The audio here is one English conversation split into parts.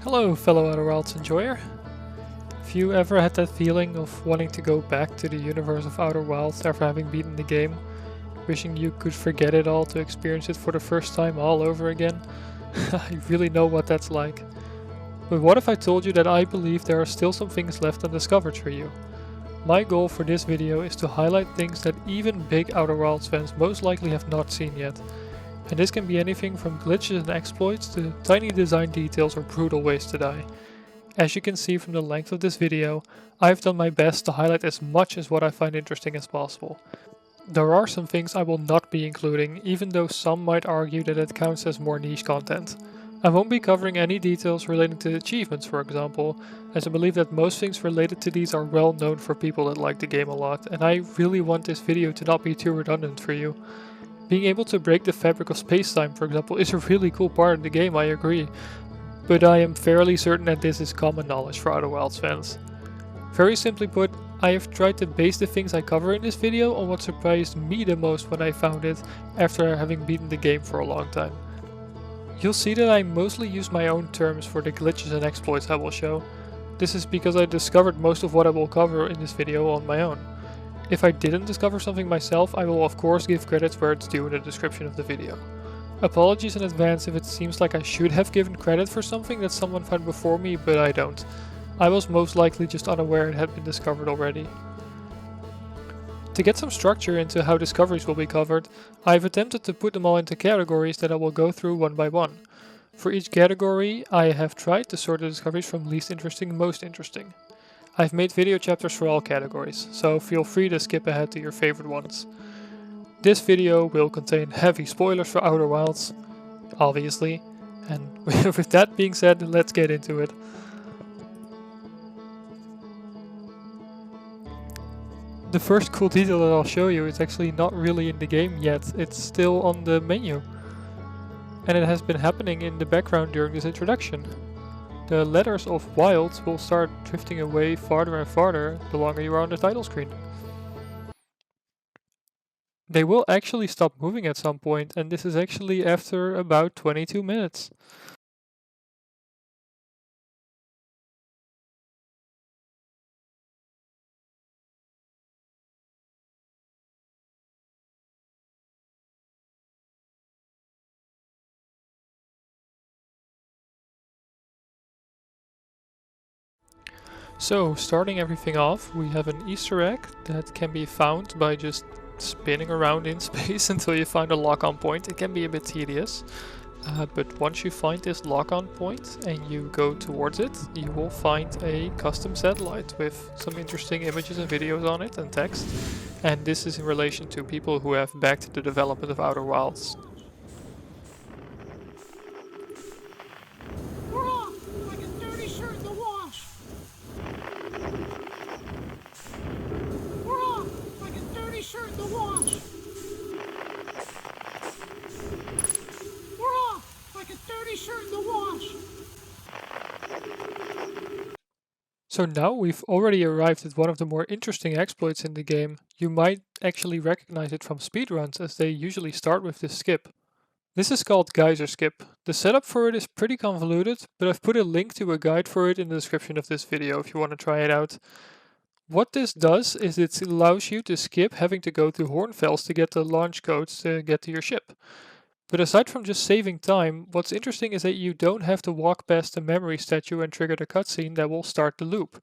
Hello fellow Outer Wilds enjoyer. If you ever had that feeling of wanting to go back to the universe of Outer Wilds after having beaten the game, wishing you could forget it all to experience it for the first time all over again, I really know what that's like. But what if I told you that I believe there are still some things left undiscovered for you? My goal for this video is to highlight things that even big Outer Wilds fans most likely have not seen yet. And this can be anything from glitches and exploits to tiny design details or brutal ways to die. As you can see from the length of this video, I've done my best to highlight as much as what I find interesting as possible. There are some things I will not be including, even though some might argue that it counts as more niche content. I won't be covering any details relating to achievements, for example, as I believe that most things related to these are well known for people that like the game a lot, and I really want this video to not be too redundant for you. Being able to break the fabric of space-time, for example, is a really cool part of the game, I agree, but I am fairly certain that this is common knowledge for Outer Wilds fans. Very simply put, I have tried to base the things I cover in this video on what surprised me the most when I found it after having beaten the game for a long time. You'll see that I mostly use my own terms for the glitches and exploits I will show. This is because I discovered most of what I will cover in this video on my own. If I didn't discover something myself, I will of course give credit where it's due in the description of the video. Apologies in advance if it seems like I should have given credit for something that someone found before me, but I don't. I was most likely just unaware it had been discovered already. To get some structure into how discoveries will be covered, I've attempted to put them all into categories that I will go through one by one. For each category, I have tried to sort the discoveries from least interesting to most interesting. I've made video chapters for all categories, so feel free to skip ahead to your favorite ones. This video will contain heavy spoilers for Outer Wilds, obviously, and with that being said, let's get into it. The first cool detail that I'll show you is actually not really in the game yet, it's still on the menu. And it has been happening in the background during this introduction. The letters of Wild will start drifting away farther and farther the longer you are on the title screen. They will actually stop moving at some point, and this is actually after about 22 minutes. So, starting everything off, we have an Easter egg that can be found by just spinning around in space until you find a lock-on point. It can be a bit tedious, but once you find this lock-on point and you go towards it, you will find a custom satellite with some interesting images and videos on it and text. And this is in relation to people who have backed the development of Outer Wilds. We're off! Like a dirty shirt in the wash! We're off! Like a dirty shirt in the wash! We're off! Like a dirty shirt in the wash! So now we've already arrived at one of the more interesting exploits in the game. You might actually recognize it from speedruns, as they usually start with this skip. This is called Geyser skip. The setup for it is pretty convoluted, but I've put a link to a guide for it in the description of this video if you want to try it out. What this does is it allows you to skip having to go through Hornfells to get the launch codes to get to your ship. But aside from just saving time, what's interesting is that you don't have to walk past the memory statue and trigger the cutscene that will start the loop.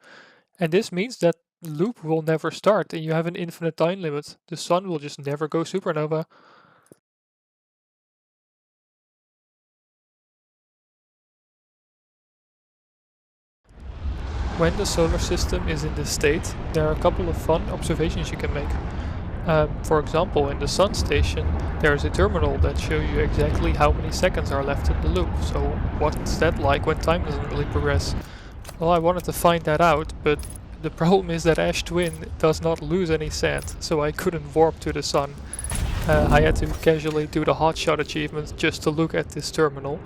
And this means that the loop will never start and you have an infinite time limit. The sun will just never go supernova. When the solar system is in this state, there are a couple of fun observations you can make. For example, in the sun station, there is a terminal that shows you exactly how many seconds are left in the loop. So what's that like when time doesn't really progress? Well, I wanted to find that out, but the problem is that Ember Twin does not lose any sand, so I couldn't warp to the sun. I had to casually do the hotshot achievement just to look at this terminal.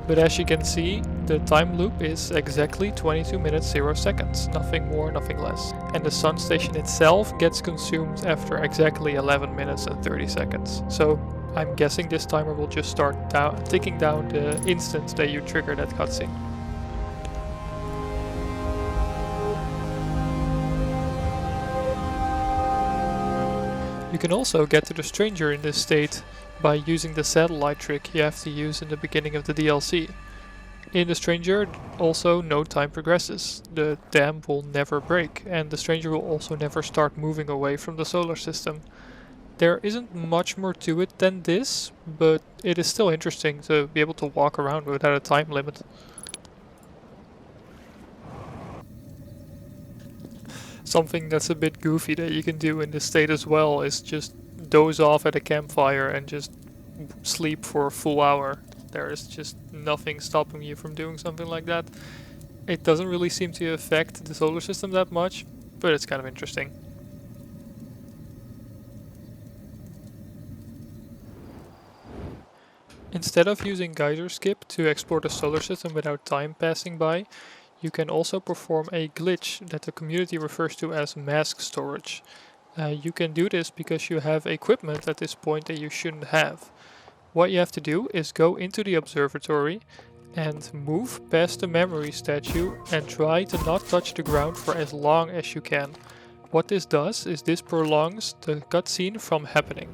But as you can see, the time loop is exactly 22 minutes 0 seconds, nothing more, nothing less. And the sun station itself gets consumed after exactly 11 minutes and 30 seconds. So I'm guessing this timer will just start ticking down the instant that you trigger that cutscene. You can also get to the stranger in this state by using the satellite trick you have to use in the beginning of the DLC. In the stranger also no time progresses, the dam will never break, and the stranger will also never start moving away from the solar system. There isn't much more to it than this, but it is still interesting to be able to walk around without a time limit. Something that's a bit goofy that you can do in this state as well is just doze off at a campfire and just sleep for a full hour. There is just nothing stopping you from doing something like that. It doesn't really seem to affect the solar system that much, but it's kind of interesting. Instead of using Geyser skip to explore the solar system without time passing by, you can also perform a glitch that the community refers to as mask storage. You can do this because you have equipment at this point that you shouldn't have. What you have to do is go into the observatory and move past the memory statue and try to not touch the ground for as long as you can. What this does is this prolongs the cutscene from happening.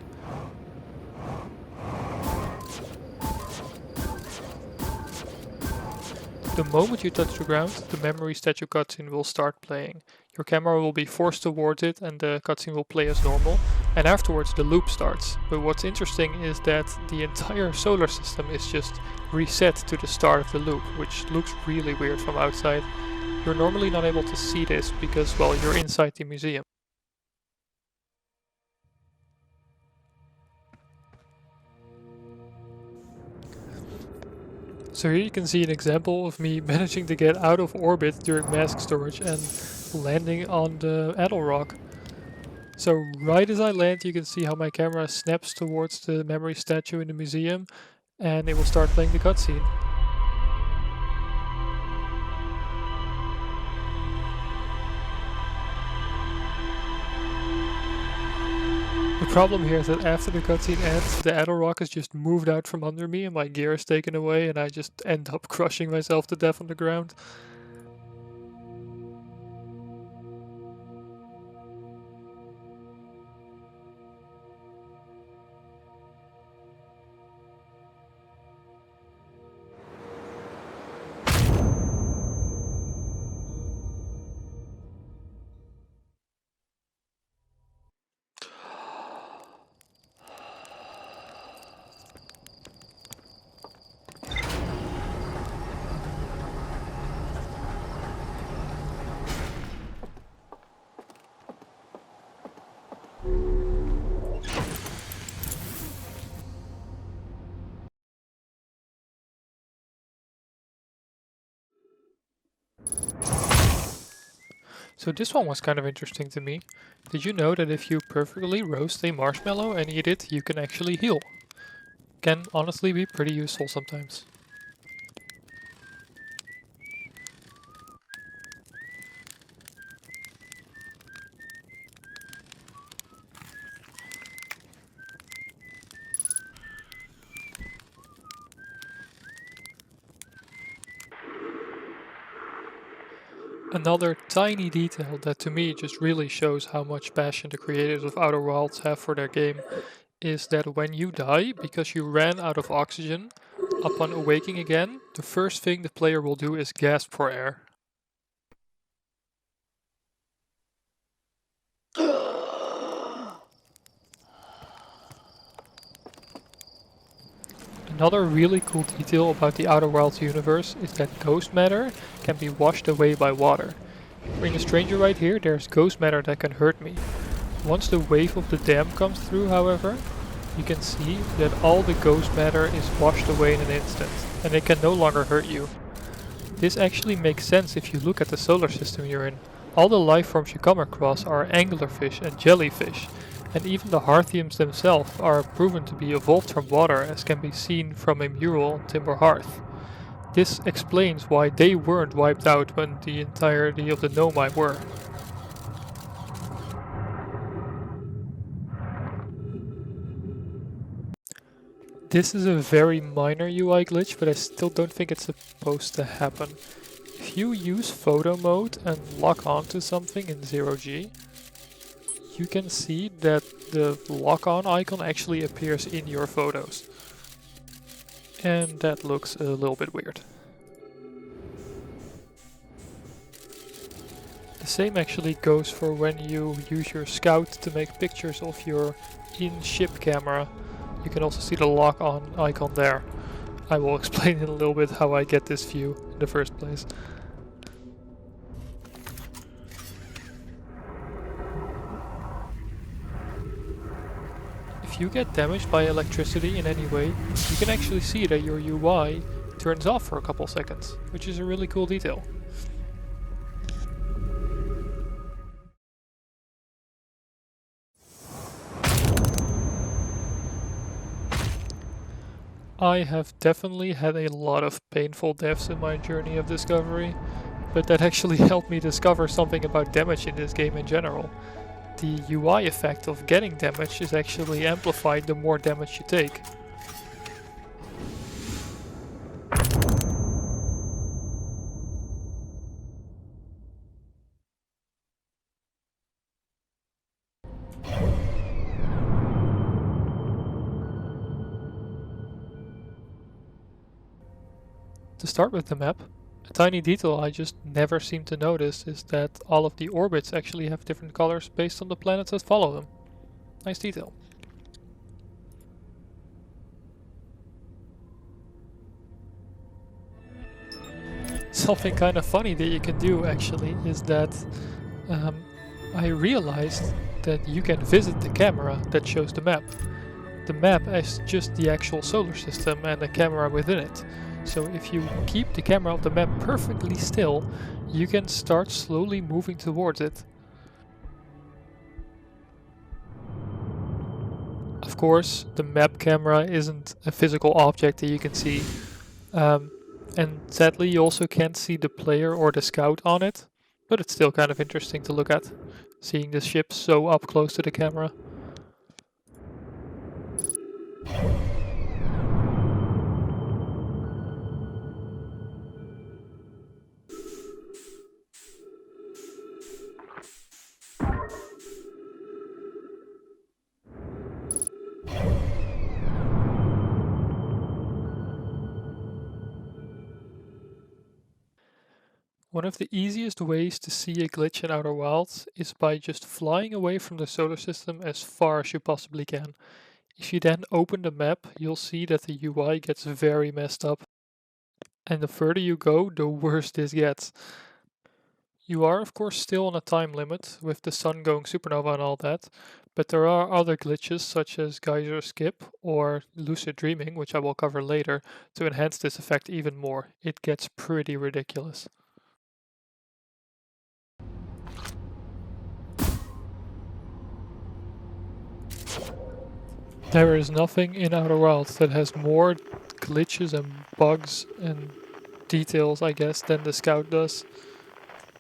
The moment you touch the ground, the memory statue cutscene will start playing. Your camera will be forced towards it and the cutscene will play as normal, and afterwards the loop starts. But what's interesting is that the entire solar system is just reset to the start of the loop, which looks really weird from outside. You're normally not able to see this because, well, you're inside the museum. So here you can see an example of me managing to get out of orbit during mask storage and landing on the Adel Rock. So right as I land, you can see how my camera snaps towards the memory statue in the museum and it will start playing the cutscene. The problem here is that after the cutscene ends, the Adel Rock is just moved out from under me and my gear is taken away and I just end up crushing myself to death on the ground. So this one was kind of interesting to me. Did you know that if you perfectly roast a marshmallow and eat it, you can actually heal? Can honestly be pretty useful sometimes. Another tiny detail that to me just really shows how much passion the creators of Outer Wilds have for their game is that when you die because you ran out of oxygen, upon awaking again, the first thing the player will do is gasp for air. Another really cool detail about the Outer Wilds universe is that ghost matter can be washed away by water. In the stranger right here, there's ghost matter that can hurt me. Once the wave of the dam comes through, however, you can see that all the ghost matter is washed away in an instant, and it can no longer hurt you. This actually makes sense if you look at the solar system you're in. All the life forms you come across are anglerfish and jellyfish, and even the Hearthians themselves are proven to be evolved from water, as can be seen from a mural on Timber Hearth. This explains why they weren't wiped out when the entirety of the Nomai were. This is a very minor UI glitch, but I still don't think it's supposed to happen. If you use photo mode and lock onto something in 0G, you can see that the lock-on icon actually appears in your photos. And that looks a little bit weird. The same actually goes for when you use your scout to make pictures of your in-ship camera. You can also see the lock-on icon there. I will explain in a little bit how I get this view in the first place. If you get damaged by electricity in any way, you can actually see that your UI turns off for a couple seconds, which is a really cool detail. I have definitely had a lot of painful deaths in my journey of discovery, but that actually helped me discover something about damage in this game in general. The UI effect of getting damage is actually amplified the more damage you take. To start with the map, a tiny detail I just never seem to notice is that all of the orbits actually have different colors based on the planets that follow them. Nice detail. Something kind of funny that you can do actually is that I realized that you can visit the camera that shows the map. The map is just the actual solar system and the camera within it. So if you keep the camera of the map perfectly still, you can start slowly moving towards it. Of course, the map camera isn't a physical object that you can see. And sadly you also can't see the player or the scout on it, but it's still kind of interesting to look at, seeing the ship so up close to the camera. One of the easiest ways to see a glitch in Outer Wilds is by just flying away from the solar system as far as you possibly can. If you then open the map, you'll see that the UI gets very messed up. And the further you go, the worse this gets. You are of course still on a time limit, with the sun going supernova and all that, but there are other glitches such as Geyser skip or lucid dreaming, which I will cover later, to enhance this effect even more. It gets pretty ridiculous. There is nothing in Outer Wilds that has more glitches and bugs and details, I guess, than the Scout does.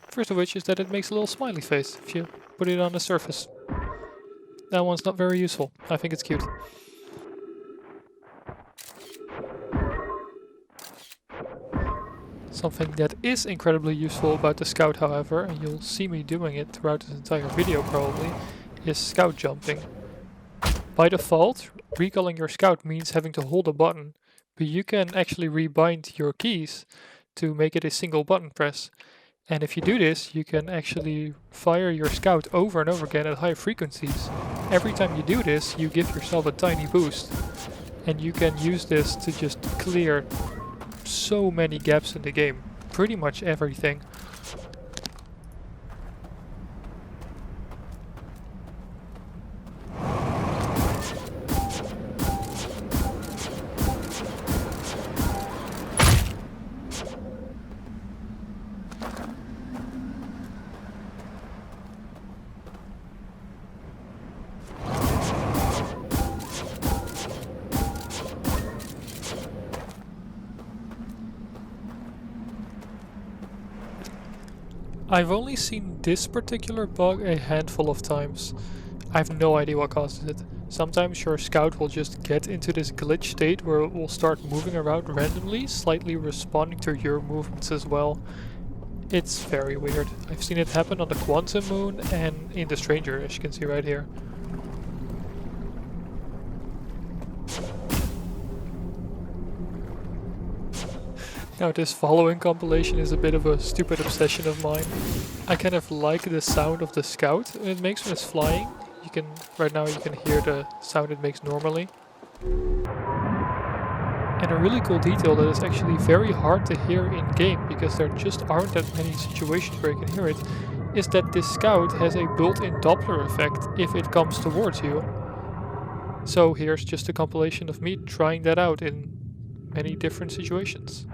First of which is that it makes a little smiley face if you put it on the surface. That one's not very useful. I think it's cute. Something that is incredibly useful about the Scout, however, and you'll see me doing it throughout this entire video probably, is Scout jumping. By default, recalling your Scout means having to hold a button, but you can actually rebind your keys to make it a single button press. And if you do this, you can actually fire your Scout over and over again at high frequencies. Every time you do this, you give yourself a tiny boost. And you can use this to just clear so many gaps in the game. Pretty much everything. I've only seen this particular bug a handful of times. I have no idea what causes it. Sometimes your scout will just get into this glitch state where it will start moving around randomly, slightly responding to your movements as well. It's very weird. I've seen it happen on the Quantum Moon and in the Stranger, as you can see right here. Now this following compilation is a bit of a stupid obsession of mine. I kind of like the sound of the scout it makes when it's flying. Right now you can hear the sound it makes normally. And a really cool detail that is actually very hard to hear in game because there just aren't that many situations where you can hear it, is that this scout has a built-in Doppler effect if it comes towards you. So here's just a compilation of me trying that out in many different situations.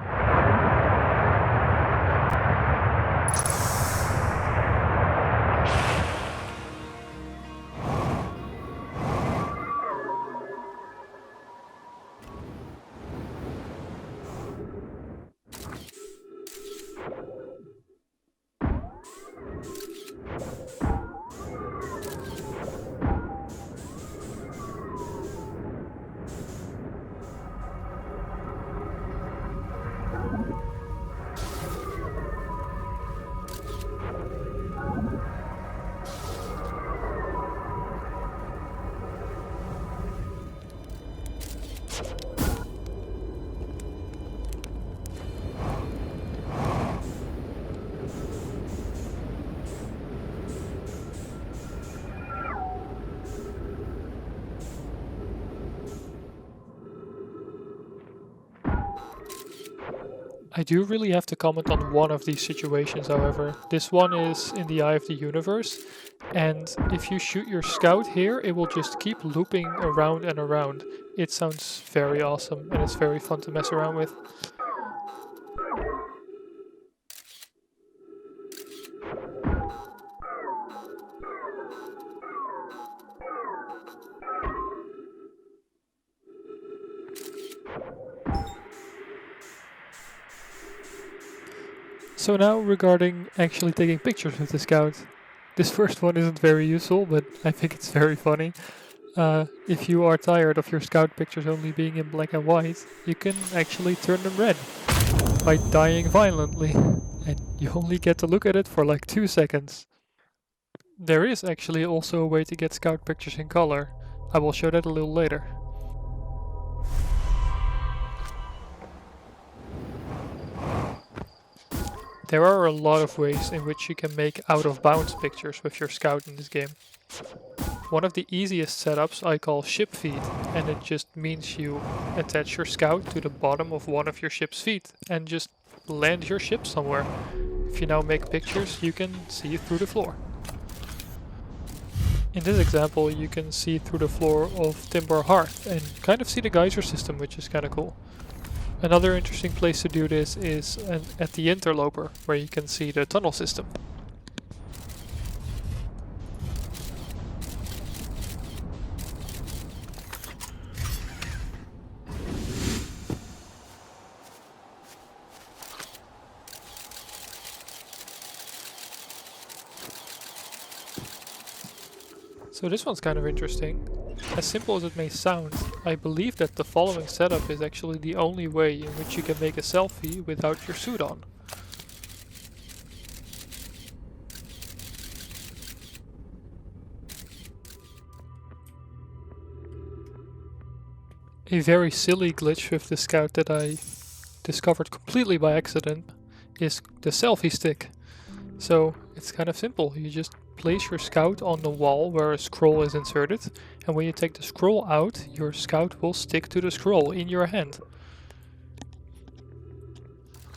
I do really have to comment on one of these situations, however. This one is in the Eye of the Universe, and if you shoot your scout here, it will just keep looping around and around. It sounds very awesome, and it's very fun to mess around with. So now regarding actually taking pictures with the scout. This first one isn't very useful, but I think it's very funny. If you are tired of your scout pictures only being in black and white, you can actually turn them red by dying violently, and you only get to look at it for like 2 seconds. There is actually also a way to get scout pictures in color. I will show that a little later. There are a lot of ways in which you can make out-of-bounds pictures with your scout in this game. One of the easiest setups I call ship feet, and it just means you attach your scout to the bottom of one of your ship's feet and just land your ship somewhere. If you now make pictures, you can see through the floor. In this example, you can see through the floor of Timber Hearth and kind of see the Geyser system, which is kind of cool. Another interesting place to do this is at the Interloper, where you can see the tunnel system. So this one's kind of interesting. As simple as it may sound, I believe that the following setup is actually the only way in which you can make a selfie without your suit on. A very silly glitch with the scout that I discovered completely by accident is the selfie stick. So it's kind of simple, you just place your scout on the wall where a scroll is inserted, and when you take the scroll out, your scout will stick to the scroll in your hand.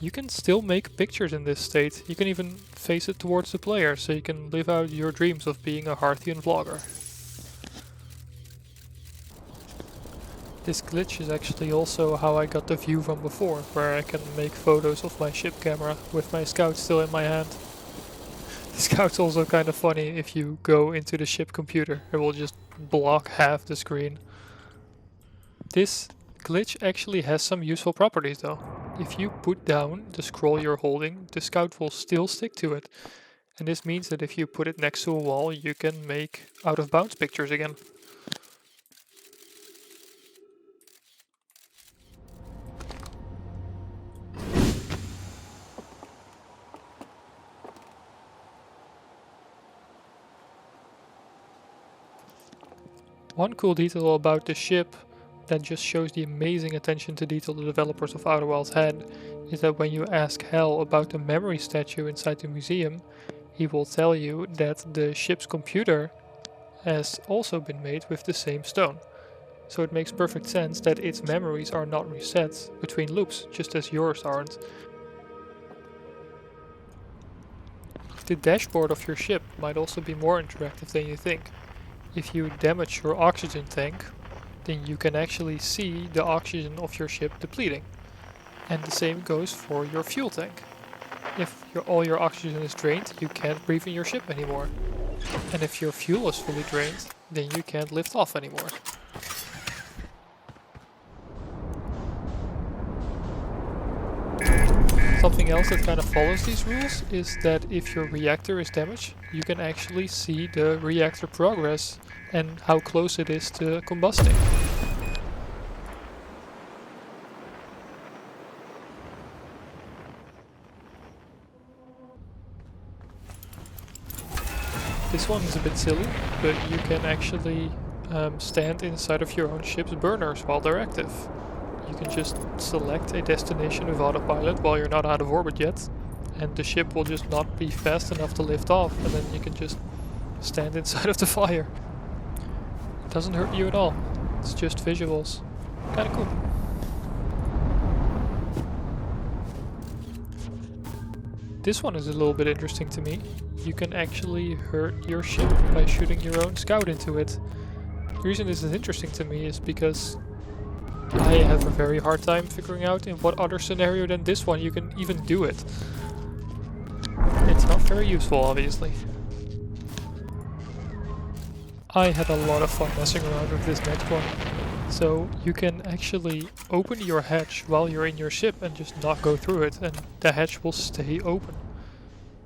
You can still make pictures in this state, you can even face it towards the player, so you can live out your dreams of being a Hearthian vlogger. This glitch is actually also how I got the view from before, where I can make photos of my ship camera with my scout still in my hand. The scout's also kind of funny if you go into the ship computer, it will just block half the screen. This glitch actually has some useful properties though. If you put down the scroll you're holding, the scout will still stick to it. And this means that if you put it next to a wall, you can make out of bounds pictures again. One cool detail about the ship that just shows the amazing attention to detail the developers of Outer Wilds had is that when you ask Hal about the memory statue inside the museum, he will tell you that the ship's computer has also been made with the same stone. So it makes perfect sense that its memories are not reset between loops, just as yours aren't. The dashboard of your ship might also be more interactive than you think. If you damage your oxygen tank, then you can actually see the oxygen of your ship depleting. And the same goes for your fuel tank. If all your oxygen is drained, you can't breathe in your ship anymore. And if your fuel is fully drained, then you can't lift off anymore. Something else that kind of follows these rules is that if your reactor is damaged, you can actually see the reactor progress and how close it is to combusting. This one is a bit silly, but you can actually stand inside of your own ship's burners while they're active. You can just select a destination with autopilot while you're not out of orbit yet, and the ship will just not be fast enough to lift off, and then you can just stand inside of the fire. It doesn't hurt you at all, it's just visuals. Kinda cool. This one is a little bit interesting to me. You can actually hurt your ship by shooting your own scout into it. The reason this is interesting to me is because I have a very hard time figuring out in what other scenario than this one you can even do it. It's not very useful, obviously. I had a lot of fun messing around with this next one. So you can actually open your hatch while you're in your ship and just not go through it, and the hatch will stay open.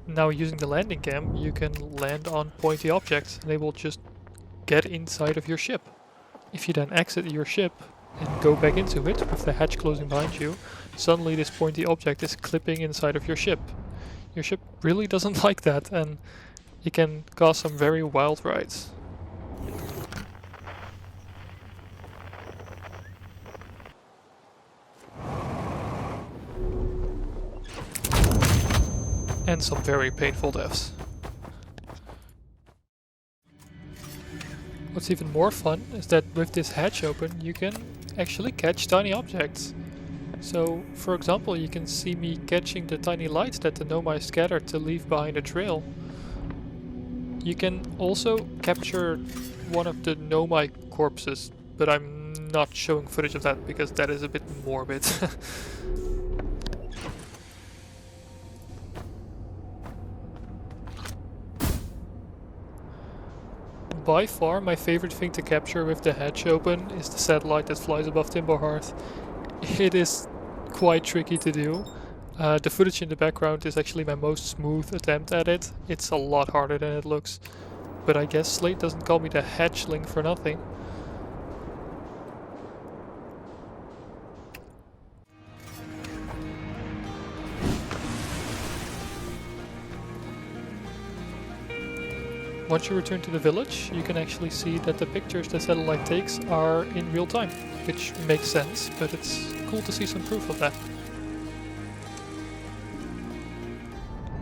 Now using the landing cam, you can land on pointy objects and they will just get inside of your ship. If you then exit your ship and go back into it with the hatch closing behind you, suddenly this pointy object is clipping inside of your ship. Your ship really doesn't like that, and it can cause some very wild rides. And some very painful deaths. What's even more fun is that with this hatch open, you can actually catch tiny objects. So, for example, you can see me catching the tiny lights that the Nomai scattered to leave behind a trail. You can also capture one of the Nomai corpses, but I'm not showing footage of that because that is a bit morbid. By far my favorite thing to capture with the hatch open is the satellite that flies above Timber Hearth. It is quite tricky to do. The footage in the background is actually my most smooth attempt at it. It's a lot harder than it looks. But I guess Slate doesn't call me the hatchling for nothing. Once you return to the village, you can actually see that the pictures the satellite takes are in real time, which makes sense, but it's cool to see some proof of that.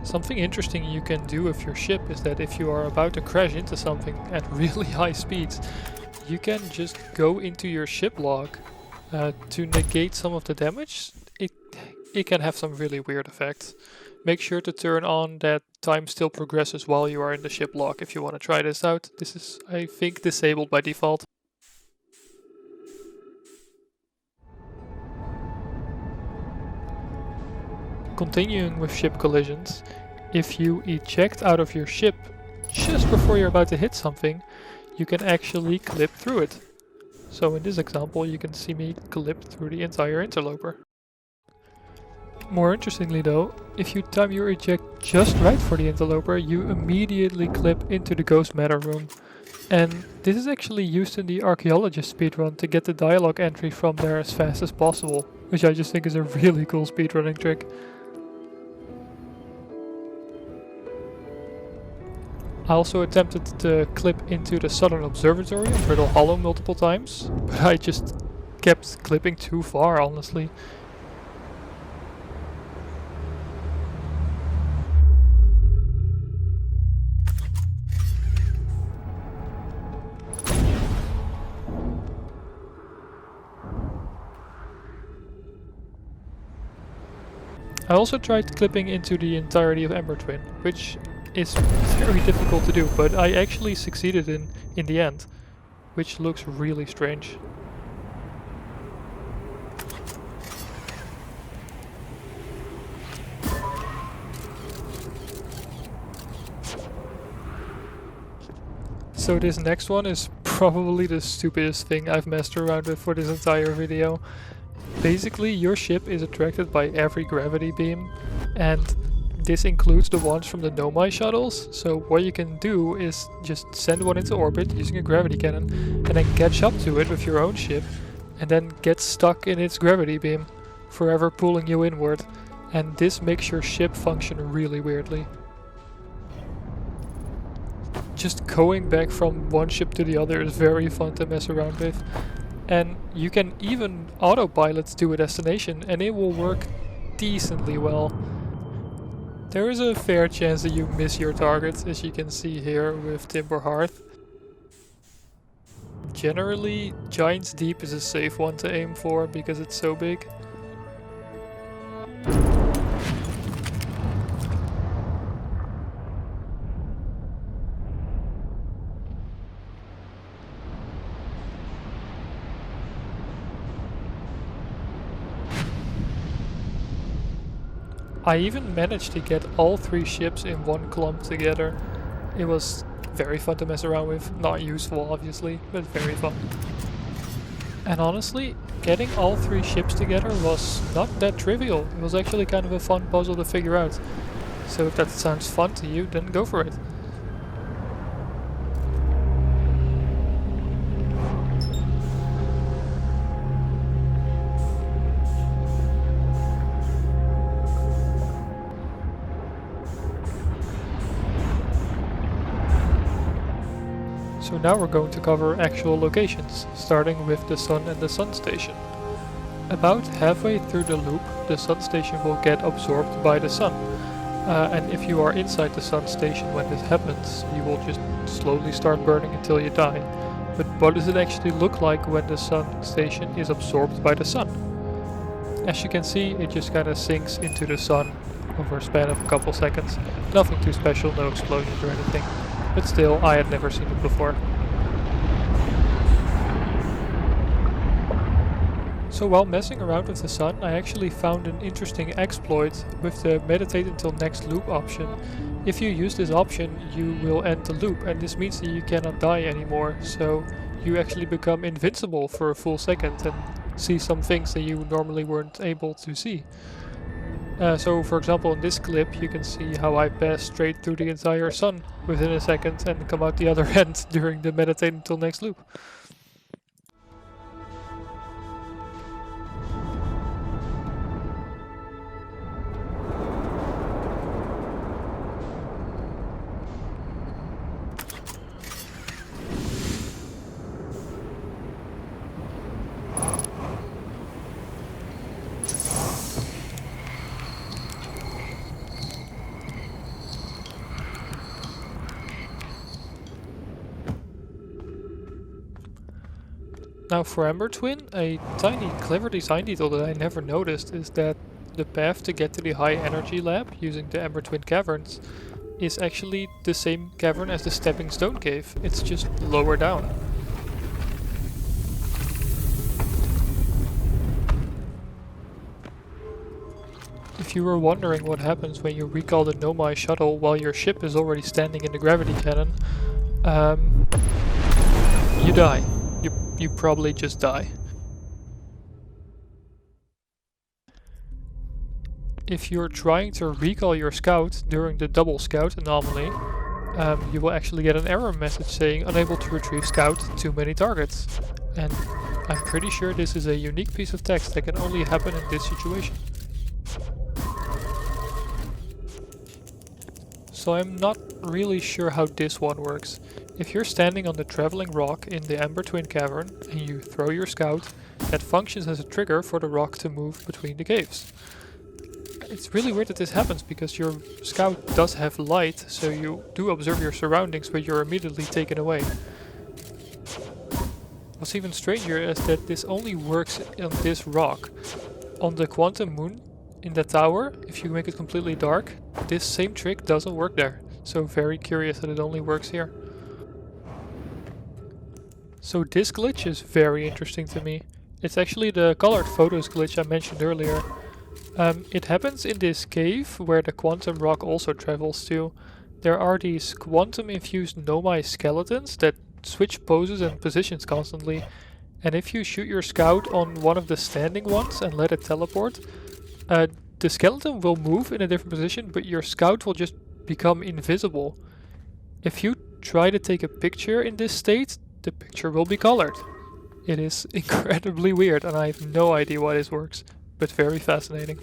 Something interesting you can do with your ship is that if you are about to crash into something at really high speeds, you can just go into your ship log to negate some of the damage. It can have some really weird effects. Make sure to turn on that time still progresses while you are in the ship log if you want to try this out. This is, I think, disabled by default. Continuing with ship collisions, if you eject out of your ship just before you're about to hit something, you can actually clip through it. So in this example you can see me clip through the entire Interloper. More interestingly though, If you time your eject just right for the Interloper, you immediately clip into the Ghost Matter room. And this is actually used in the Archaeologist speedrun to get the dialogue entry from there as fast as possible, which I just think is a really cool speedrunning trick. I also attempted to clip into the Southern Observatory on Brittle Hollow multiple times, but I just kept clipping too far, honestly. I also tried clipping into the entirety of Ember Twin, which is very difficult to do, but I actually succeeded in the end, which looks really strange. So this next one is probably the stupidest thing I've messed around with for this entire video. Basically, your ship is attracted by every gravity beam, and this includes the ones from the Nomai shuttles. So what you can do is just send one into orbit using a gravity cannon, and then catch up to it with your own ship, and then get stuck in its gravity beam, forever pulling you inward. And this makes your ship function really weirdly. Just going back from one ship to the other is very fun to mess around with. And you can even autopilot to a destination and it will work decently well. There is a fair chance that you miss your target, as you can see here with Timber Hearth. Generally, Giant's Deep is a safe one to aim for because it's so big. I even managed to get all three ships in one clump together. It was very fun to mess around with. Not useful, obviously, but very fun. And honestly, getting all three ships together was not that trivial. It was actually kind of a fun puzzle to figure out. So if that sounds fun to you, then go for it. So now we're going to cover actual locations, starting with the Sun and the Sun Station. About halfway through the loop, the Sun Station will get absorbed by the Sun. And if you are inside the Sun Station when this happens, you will just slowly start burning until you die. But what does it actually look like when the Sun Station is absorbed by the Sun? As you can see, it just kind of sinks into the Sun over a span of a couple seconds. Nothing too special, no explosions or anything. But still, I had never seen it before. So while messing around with the Sun, I actually found an interesting exploit with the meditate until next loop option. If you use this option, you will end the loop, and this means that you cannot die anymore, so you actually become invincible for a full second and see some things that you normally weren't able to see. So for example, in this clip you can see how I pass straight through the entire Sun within a second and come out the other end during the meditate until next loop. Now for Ember Twin, a tiny clever design detail that I never noticed is that the path to get to the high energy lab using the Ember Twin caverns is actually the same cavern as the Stepping Stone Cave. It's just lower down. If you were wondering what happens when you recall the Nomai shuttle while your ship is already standing in the gravity cannon, you die. You probably just die. if you're trying to recall your scout during the double scout anomaly, you will actually get an error message saying unable to retrieve scout, too many targets. And I'm pretty sure this is a unique piece of text that can only happen in this situation. So I'm not really sure how this one works. If you're standing on the traveling rock in the Ember Twin cavern and you throw your scout, that functions as a trigger for the rock to move between the caves. It's really weird that this happens because your scout does have light, so you do observe your surroundings, but you're immediately taken away. What's even stranger is that this only works on this rock. On the Quantum Moon in the tower, if you make it completely dark, this same trick doesn't work there. So very curious that it only works here. So this glitch is very interesting to me. It's actually the colored photos glitch I mentioned earlier. It happens in this cave where the quantum rock also travels to. There are these quantum infused Nomai skeletons that switch poses and positions constantly, and if you shoot your scout on one of the standing ones and let it teleport, the skeleton will move in a different position, but your scout will just become invisible. If you try to take a picture in this state, the picture will be colored. It is incredibly weird and I have no idea why this works, but very fascinating.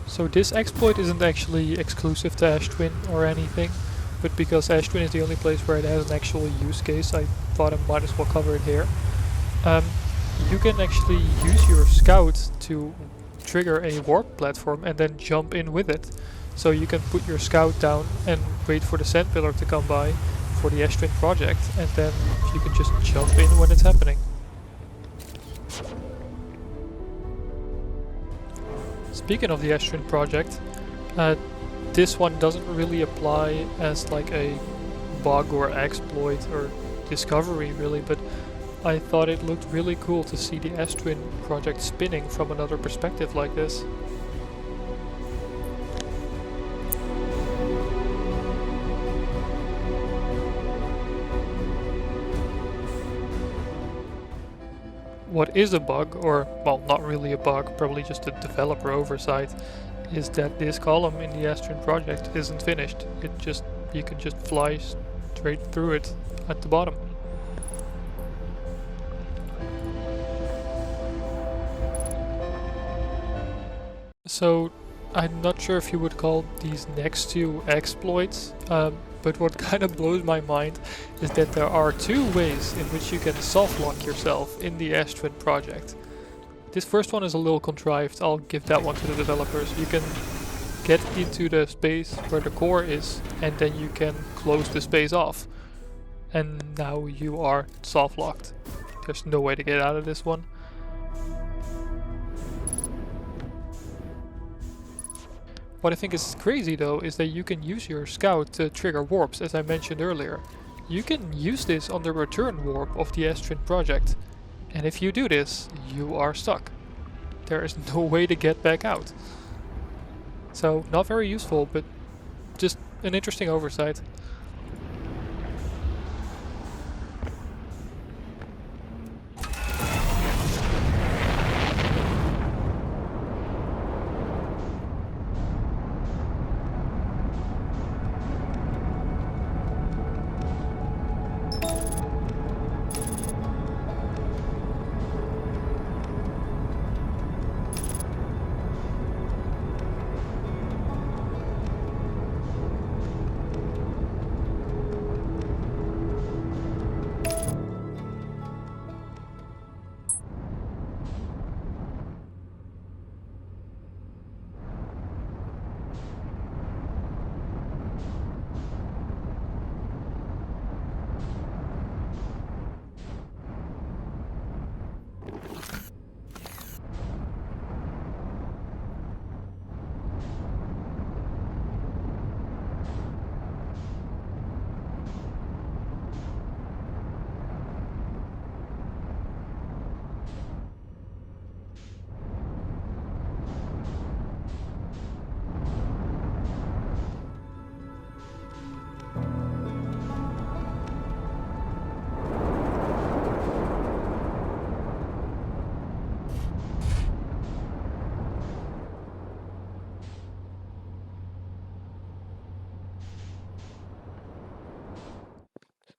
So this exploit isn't actually exclusive to Ash Twin or anything, but because Ash Twin is the only place where it has an actual use case, I thought I might as well cover it here. You can actually use your scout to trigger a warp platform and then jump in with it. So you can put your scout down and wait for the sand pillar to come by for the Ash Twin project, and then you can just jump in when it's happening. Speaking of the Ash Twin project, this one doesn't really apply as like a bug or exploit or discovery really, but I thought it looked really cool to see the Ash Twin project spinning from another perspective like this. What is a bug, or well, not really a bug, probably just a developer oversight, is that this column in the Ash Twin project isn't finished. You can just fly straight through it at the bottom. So I'm not sure if you would call these next two exploits, but what kind of blows my mind is that there are two ways in which you can soft lock yourself in the Ash Twin project. This first one is a little contrived, I'll give that one to the developers. You can get into the space where the core is and then you can close the space off. And now you are soft locked. There's no way to get out of this one. What I think is crazy though is that you can use your scout to trigger warps, as I mentioned earlier. You can use this on the return warp of the Ash Twin project. And if you do this, you are stuck. There is no way to get back out. So not very useful, but just an interesting oversight.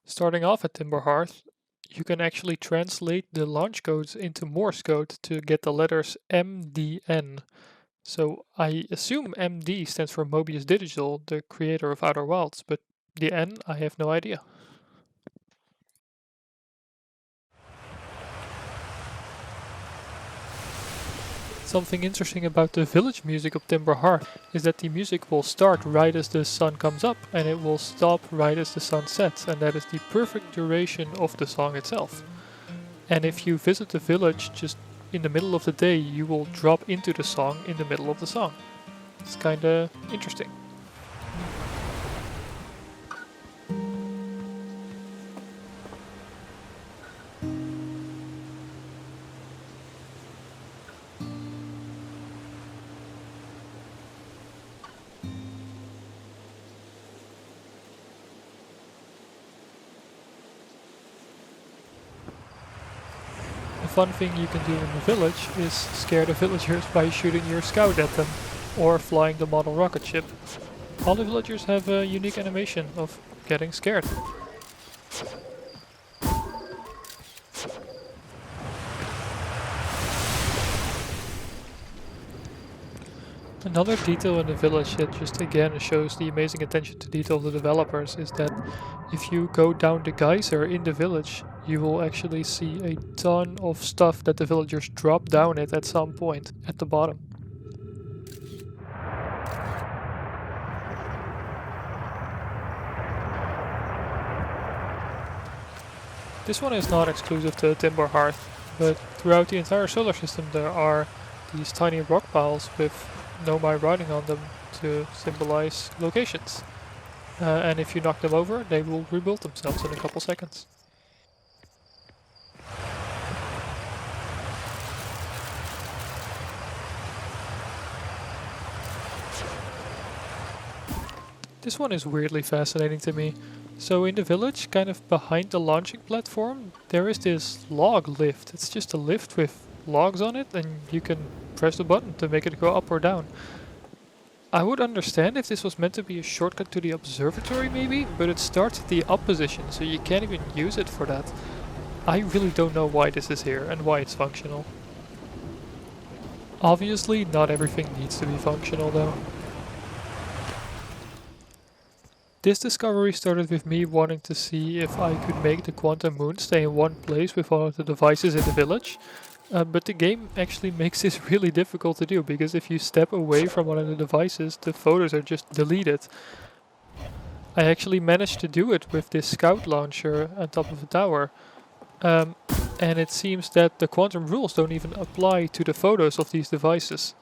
Starting off at Timber Hearth, you can actually translate the launch codes into Morse code to get the letters MDN. So I assume MD stands for Mobius Digital, the creator of Outer Wilds, but the N, I have no idea. Something interesting about the village music of Timber Hearth is that the music will start right as the sun comes up and it will stop right as the sun sets, and that is the perfect duration of the song itself. And if you visit the village just in the middle of the day, you will drop into the song in the middle of the song. It's kinda interesting. The fun thing you can do in the village is scare the villagers by shooting your scout at them, or flying the model rocket ship. All the villagers have a unique animation of getting scared. Another detail in the village that just again shows the amazing attention to detail of the developers is that if you go down the geyser in the village, you will actually see a ton of stuff that the villagers drop down it at some point at the bottom. This one is not exclusive to Timber Hearth, but throughout the entire solar system there are these tiny rock piles with Nomai writing on them to symbolize locations. And if you knock them over, they will rebuild themselves in a couple seconds. This one is weirdly fascinating to me. So in the village, kind of behind the launching platform, there is this log lift. It's just a lift with logs on it, and you can press the button to make it go up or down. I would understand if this was meant to be a shortcut to the observatory maybe, but it starts at the up position, so you can't even use it for that. I really don't know why this is here and why it's functional. Obviously, not everything needs to be functional though. This discovery started with me wanting to see if I could make the quantum moon stay in one place with all of the devices in the village. But the game actually makes this really difficult to do, because if you step away from one of the devices, the photos are just deleted. I actually managed to do it with this scout launcher on top of the tower. And it seems that the quantum rules don't even apply to the photos of these devices.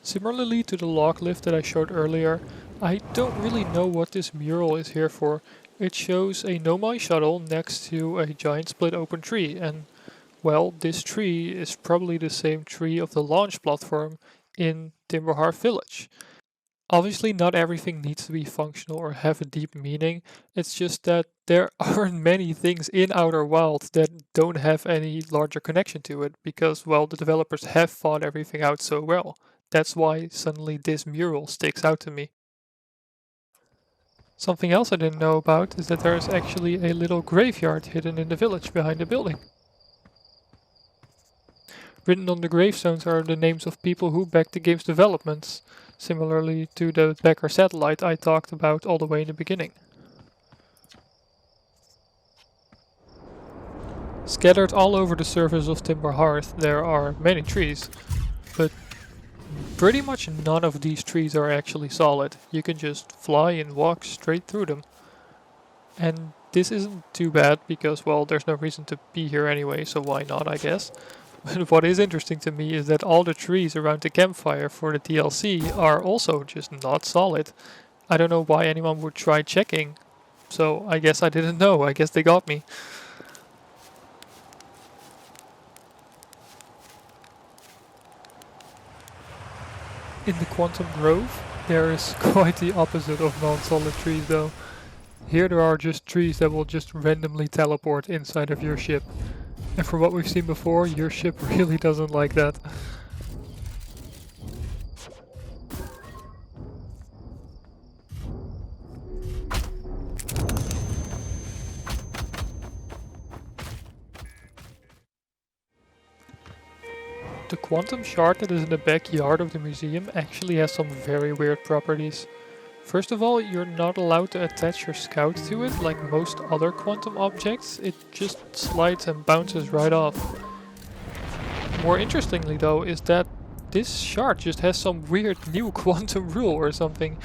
Similarly to the log lift that I showed earlier, I don't really know what this mural is here for. It shows a Nomai shuttle next to a giant split open tree, and well, this tree is probably the same tree of the launch platform in Timber Hearth Village. Obviously not everything needs to be functional or have a deep meaning, it's just that there aren't many things in Outer Wilds that don't have any larger connection to it, because well, the developers have thought everything out so well. That's why suddenly this mural sticks out to me. Something else I didn't know about is that there is actually a little graveyard hidden in the village behind the building. Written on the gravestones are the names of people who backed the game's developments, similarly to the Becker satellite I talked about all the way in the beginning. Scattered all over the surface of Timber Hearth there are many trees, but pretty much none of these trees are actually solid. You can just fly and walk straight through them. And this isn't too bad because, well, there's no reason to be here anyway, so why not, I guess. But what is interesting to me is that all the trees around the campfire for the DLC are also just not solid. I don't know why anyone would try checking, so I guess I didn't know. I guess they got me. In the Quantum Grove, there is quite the opposite of non-solid trees though. Here there are just trees that will just randomly teleport inside of your ship. And from what we've seen before, your ship really doesn't like that. The quantum shard that is in the backyard of the museum actually has some very weird properties. First of all, you're not allowed to attach your scout to it like most other quantum objects, it just slides and bounces right off. More interestingly though is that this shard just has some weird new quantum rule or something,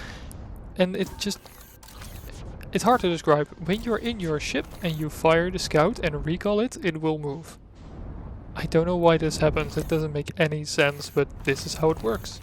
and it's hard to describe. When you're in your ship and you fire the scout and recall it, it will move. I don't know why this happens, it doesn't make any sense, but this is how it works.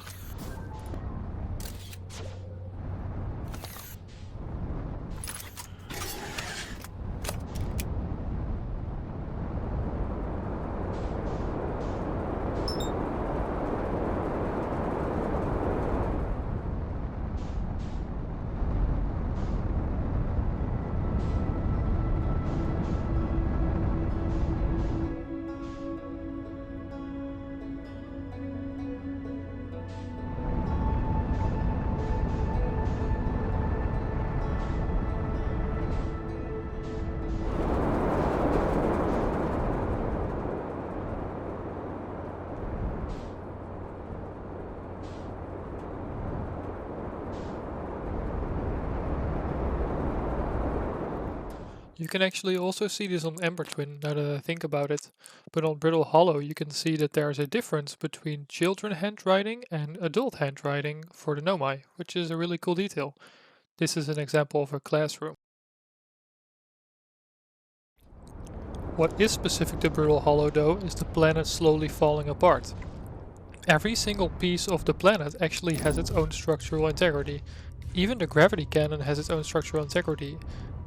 You can actually also see this on Ember Twin, now that I think about it. But on Brittle Hollow you can see that there's a difference between children handwriting and adult handwriting for the Nomai, which is a really cool detail. This is an example of a classroom. What is specific to Brittle Hollow though is the planet slowly falling apart. Every single piece of the planet actually has its own structural integrity. Even the gravity cannon has its own structural integrity.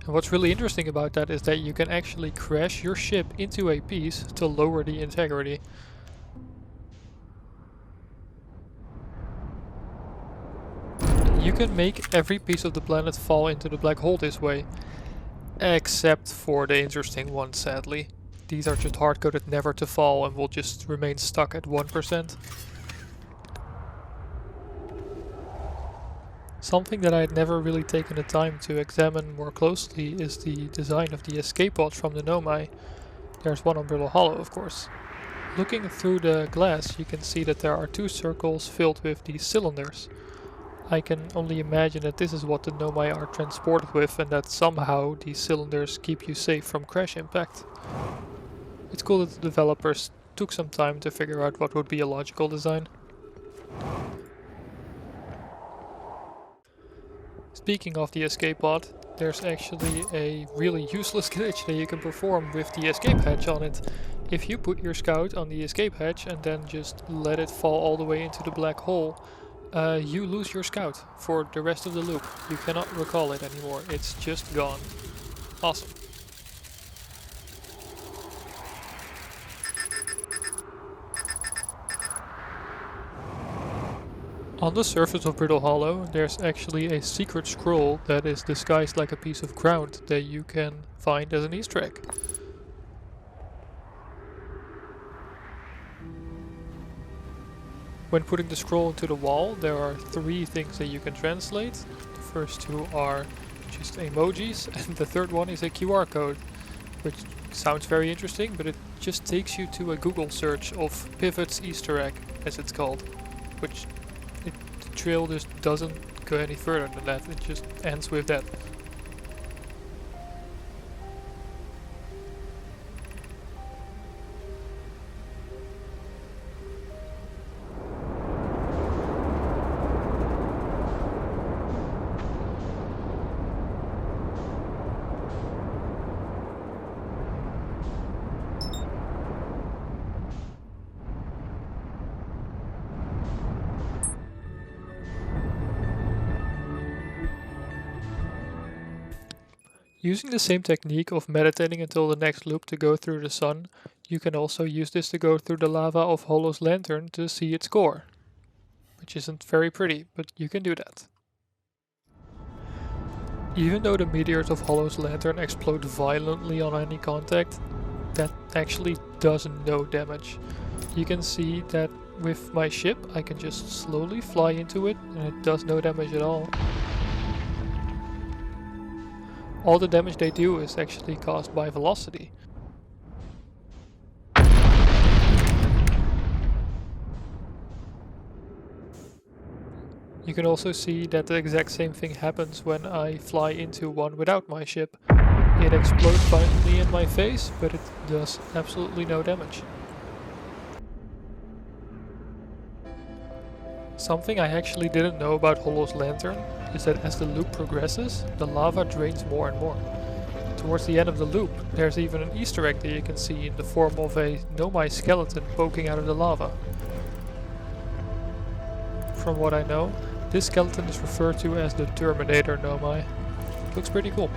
And what's really interesting about that is that you can actually crash your ship into a piece to lower the integrity. You can make every piece of the planet fall into the black hole this way. Except for the interesting ones, sadly. These are just hard-coded never to fall and will just remain stuck at 1%. Something that I had never really taken the time to examine more closely is the design of the escape pods from the Nomai. There's one on Brittle Hollow, of course. Looking through the glass you can see that there are two circles filled with these cylinders. I can only imagine that this is what the Nomai are transported with and that somehow these cylinders keep you safe from crash impact. It's cool that the developers took some time to figure out what would be a logical design. Speaking of the escape pod, there's actually a really useless glitch that you can perform with the escape hatch on it. If you put your scout on the escape hatch and then just let it fall all the way into the black hole, you lose your scout for the rest of the loop. You cannot recall it anymore, it's just gone. Awesome. On the surface of Brittle Hollow there's actually a secret scroll that is disguised like a piece of ground that you can find as an Easter egg. When putting the scroll into the wall there are 3 things that you can translate. The first 2 are just emojis and the third one is a QR code, which sounds very interesting, but it just takes you to a Google search of Pivot's Easter egg, as it's called, which the trail just doesn't go any further than that, it just ends with that. Using the same technique of meditating until the next loop to go through the sun, you can also use this to go through the lava of Hollow's lantern to see its core. Which isn't very pretty, but you can do that. Even though the meteors of Hollow's lantern explode violently on any contact, that actually does no damage. You can see that with my ship I can just slowly fly into it and it does no damage at all. All the damage they do is actually caused by velocity. You can also see that the exact same thing happens when I fly into one without my ship. It explodes violently in my face, but it does absolutely no damage. Something I actually didn't know about Hollow's lantern is that as the loop progresses, the lava drains more and more. Towards the end of the loop, there's even an Easter egg that you can see in the form of a Nomai skeleton poking out of the lava. From what I know, this skeleton is referred to as the Terminator Nomai. Looks pretty cool.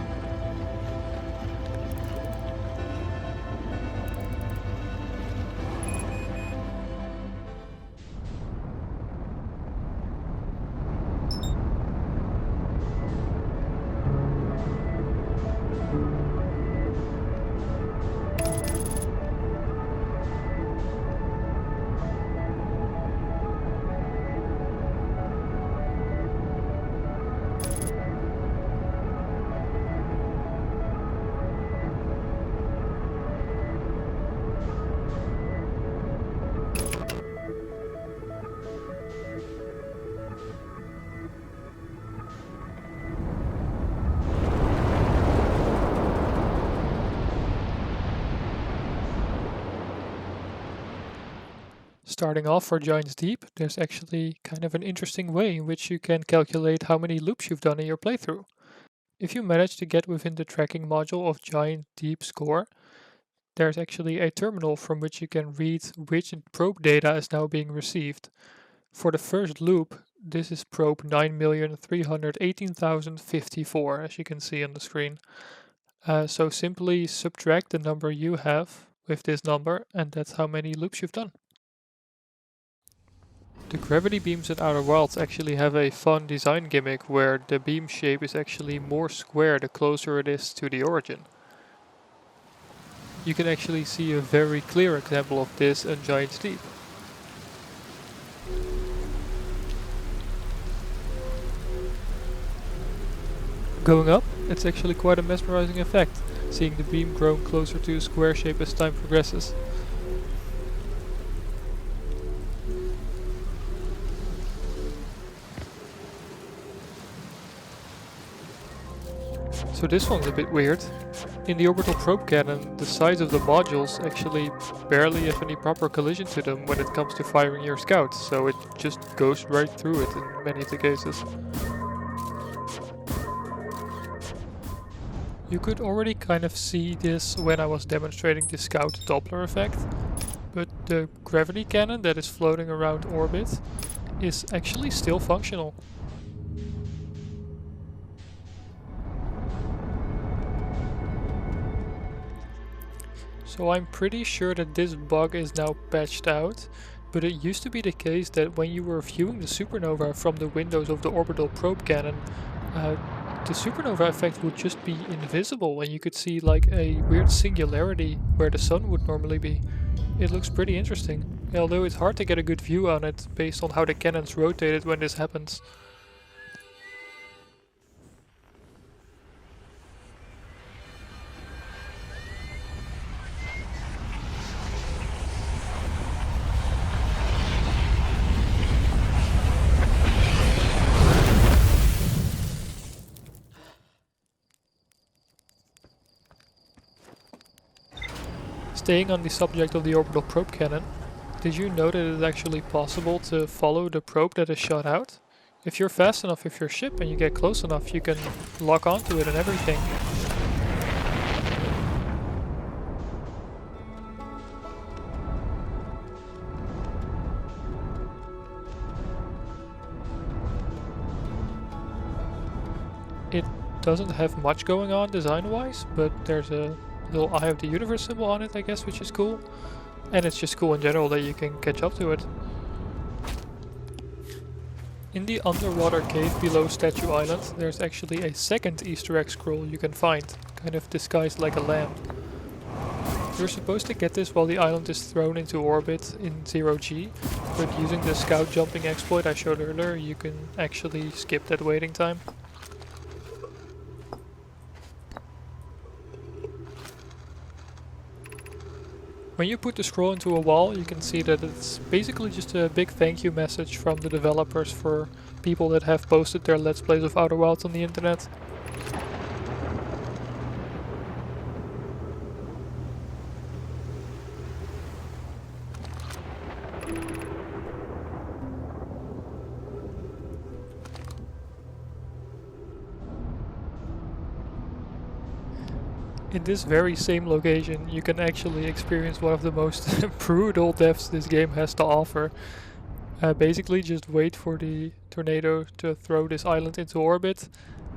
Starting off for Giant's Deep, there's actually kind of an interesting way in which you can calculate how many loops you've done in your playthrough. If you manage to get within the tracking module of Giant Deep score, there's actually a terminal from which you can read which probe data is now being received. For the first loop, this is probe 9,318,054, as you can see on the screen. So simply subtract the number you have with this number, and that's how many loops you've done. The gravity beams in Outer Wilds actually have a fun design gimmick where the beam shape is actually more square the closer it is to the origin. You can actually see a very clear example of this in Giant's Deep. Going up, it's actually quite a mesmerizing effect, seeing the beam grow closer to a square shape as time progresses. So this one's a bit weird. In the orbital probe cannon, the sides of the modules actually barely have any proper collision to them when it comes to firing your scouts, so it just goes right through it in many of the cases. You could already kind of see this when I was demonstrating the scout Doppler effect, but the gravity cannon that is floating around orbit is actually still functional. So I'm pretty sure that this bug is now patched out, but it used to be the case that when you were viewing the supernova from the windows of the orbital probe cannon, the supernova effect would just be invisible and you could see like a weird singularity where the sun would normally be. It looks pretty interesting, although it's hard to get a good view on it based on how the cannons rotated when this happens. Staying on the subject of the orbital probe cannon, did you know that it is actually possible to follow the probe that is shot out? If you're fast enough with your ship and you get close enough, you can lock onto it and everything. It doesn't have much going on design-wise, but there's a little Eye of the Universe symbol on it, I guess, which is cool. And it's just cool in general that you can catch up to it. In the underwater cave below Statue Island, there's actually a second Easter egg scroll you can find, kind of disguised like a lamp. You're supposed to get this while the island is thrown into orbit in 0G, but using the scout jumping exploit I showed earlier, you can actually skip that waiting time. When you put the scroll into a wall, you can see that it's basically just a big thank you message from the developers for people that have posted their Let's Plays of Outer Wilds on the internet. In this very same location, you can actually experience one of the most brutal deaths this game has to offer. Basically, just wait for the tornado to throw this island into orbit,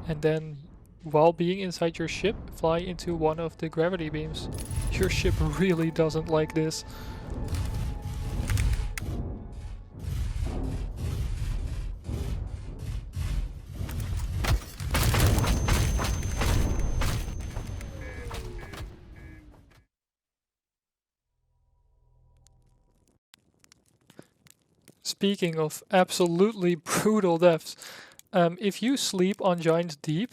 and then, while being inside your ship, fly into one of the gravity beams. Your ship really doesn't like this. Speaking of absolutely brutal deaths, if you sleep on Giant's Deep,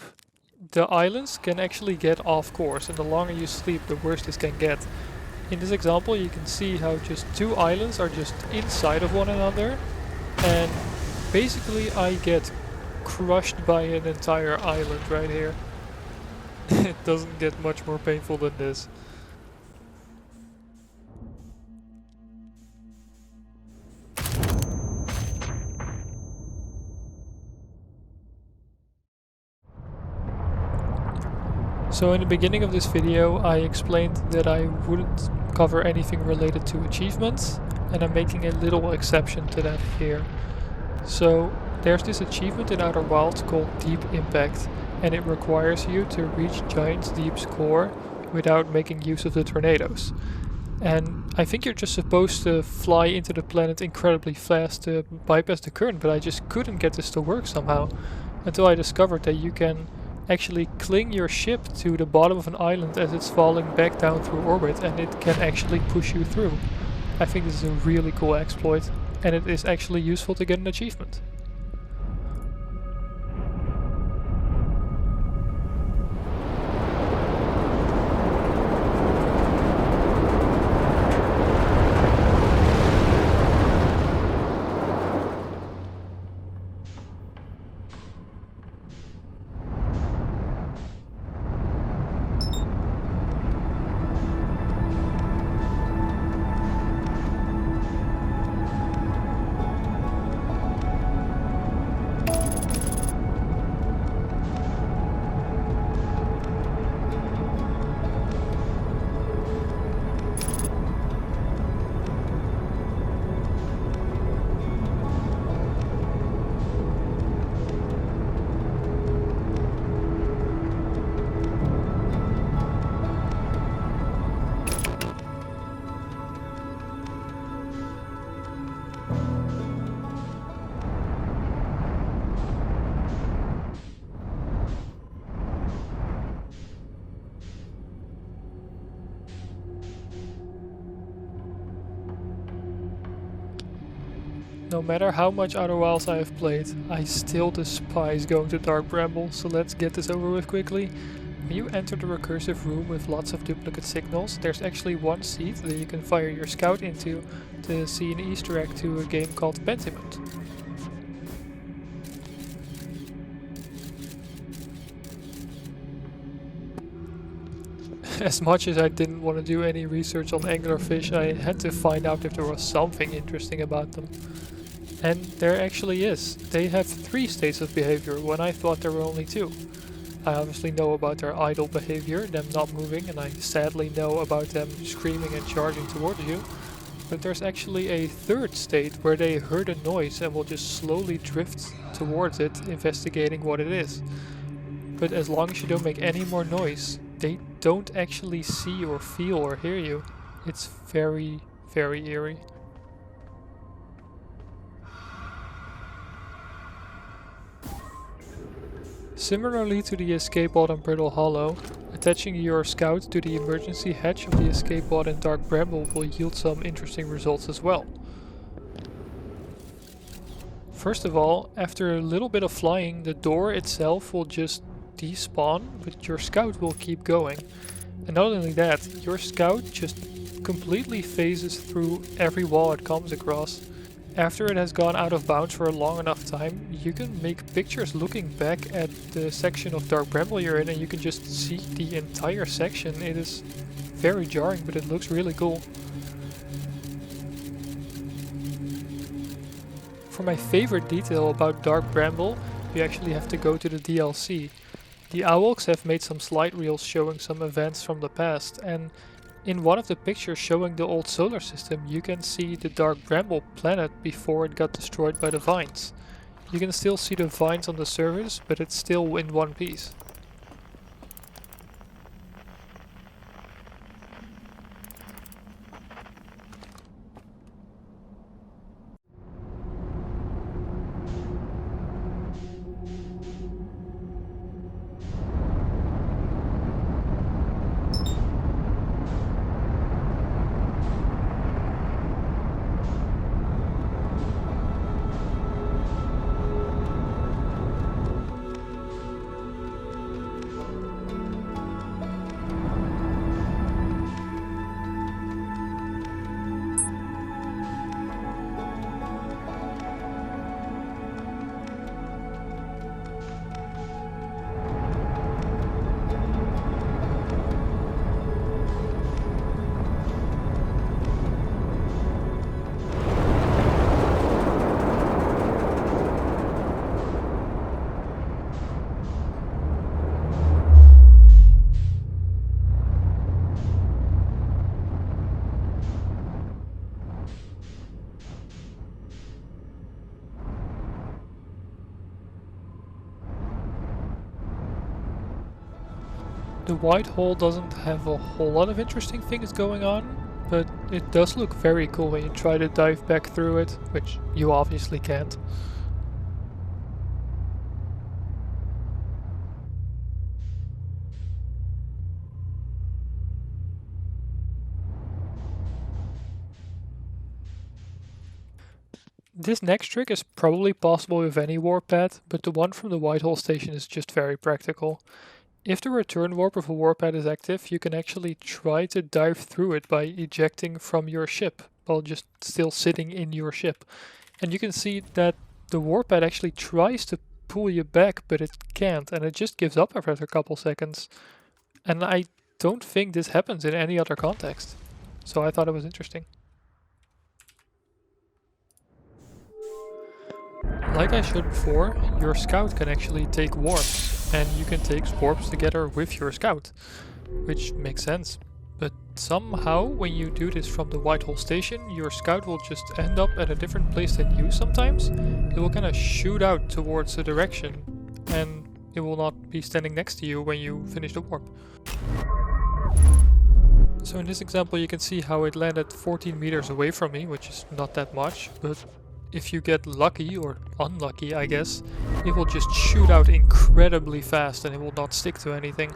the islands can actually get off course, and the longer you sleep, the worse this can get. In this example, you can see how just two islands are just inside of one another, and basically I get crushed by an entire island right here. It doesn't get much more painful than this. So in the beginning of this video I explained that I wouldn't cover anything related to achievements, and I'm making a little exception to that here. So there's this achievement in Outer Wilds called Deep Impact, and it requires you to reach Giant's Deep's core without making use of the tornadoes. And I think you're just supposed to fly into the planet incredibly fast to bypass the current, but I just couldn't get this to work somehow, until I discovered that you can actually cling your ship to the bottom of an island as it's falling back down through orbit, and it can actually push you through. I think this is a really cool exploit, and it is actually useful to get an achievement. No matter how much Outer Wilds I have played, I still despise going to Dark Bramble, so let's get this over with quickly. When you enter the recursive room with lots of duplicate signals, there's actually one seat that you can fire your scout into to see an Easter egg to a game called Pentiment. As much as I didn't want to do any research on anglerfish, I had to find out if there was something interesting about them. And there actually is. They have 3 states of behavior when I thought there were only 2. I obviously know about their idle behavior, them not moving, and I sadly know about them screaming and charging towards you. But there's actually a 3rd state where they heard a noise and will just slowly drift towards it, investigating what it is. But as long as you don't make any more noise, they don't actually see or feel or hear you. It's very, very eerie. Similarly to the escape pod on Brittle Hollow, attaching your scout to the emergency hatch of the escape pod in Dark Bramble will yield some interesting results as well. First of all, after a little bit of flying, the door itself will just despawn, but your scout will keep going. And not only that, your scout just completely phases through every wall it comes across. After it has gone out of bounds for a long enough time, you can make pictures looking back at the section of Dark Bramble you're in and you can just see the entire section. It is very jarring, but it looks really cool. For my favorite detail about Dark Bramble, you actually have to go to the DLC. The Owlks have made some slide reels showing some events from the past, and in one of the pictures showing the old solar system, you can see the Dark Bramble planet before it got destroyed by the vines. You can still see the vines on the surface, but it's still in one piece. The white hole doesn't have a whole lot of interesting things going on, but it does look very cool when you try to dive back through it, which you obviously can't. This next trick is probably possible with any warp pad, but the one from the white hole station is just very practical. If the return warp of a warp pad is active, you can actually try to dive through it by ejecting from your ship, while just still sitting in your ship. And you can see that the warp pad actually tries to pull you back, but it can't, and it just gives up after a couple seconds. And I don't think this happens in any other context, so I thought it was interesting. Like I showed before, your scout can actually take warps, and you can take warps together with your scout, which makes sense. But somehow, when you do this from the white hole station, your scout will just end up at a different place than you sometimes. It will kind of shoot out towards a direction, and it will not be standing next to you when you finish the warp. So in this example you can see how it landed 14 meters away from me, which is not that much, but if you get lucky, or unlucky I guess, it will just shoot out incredibly fast and it will not stick to anything.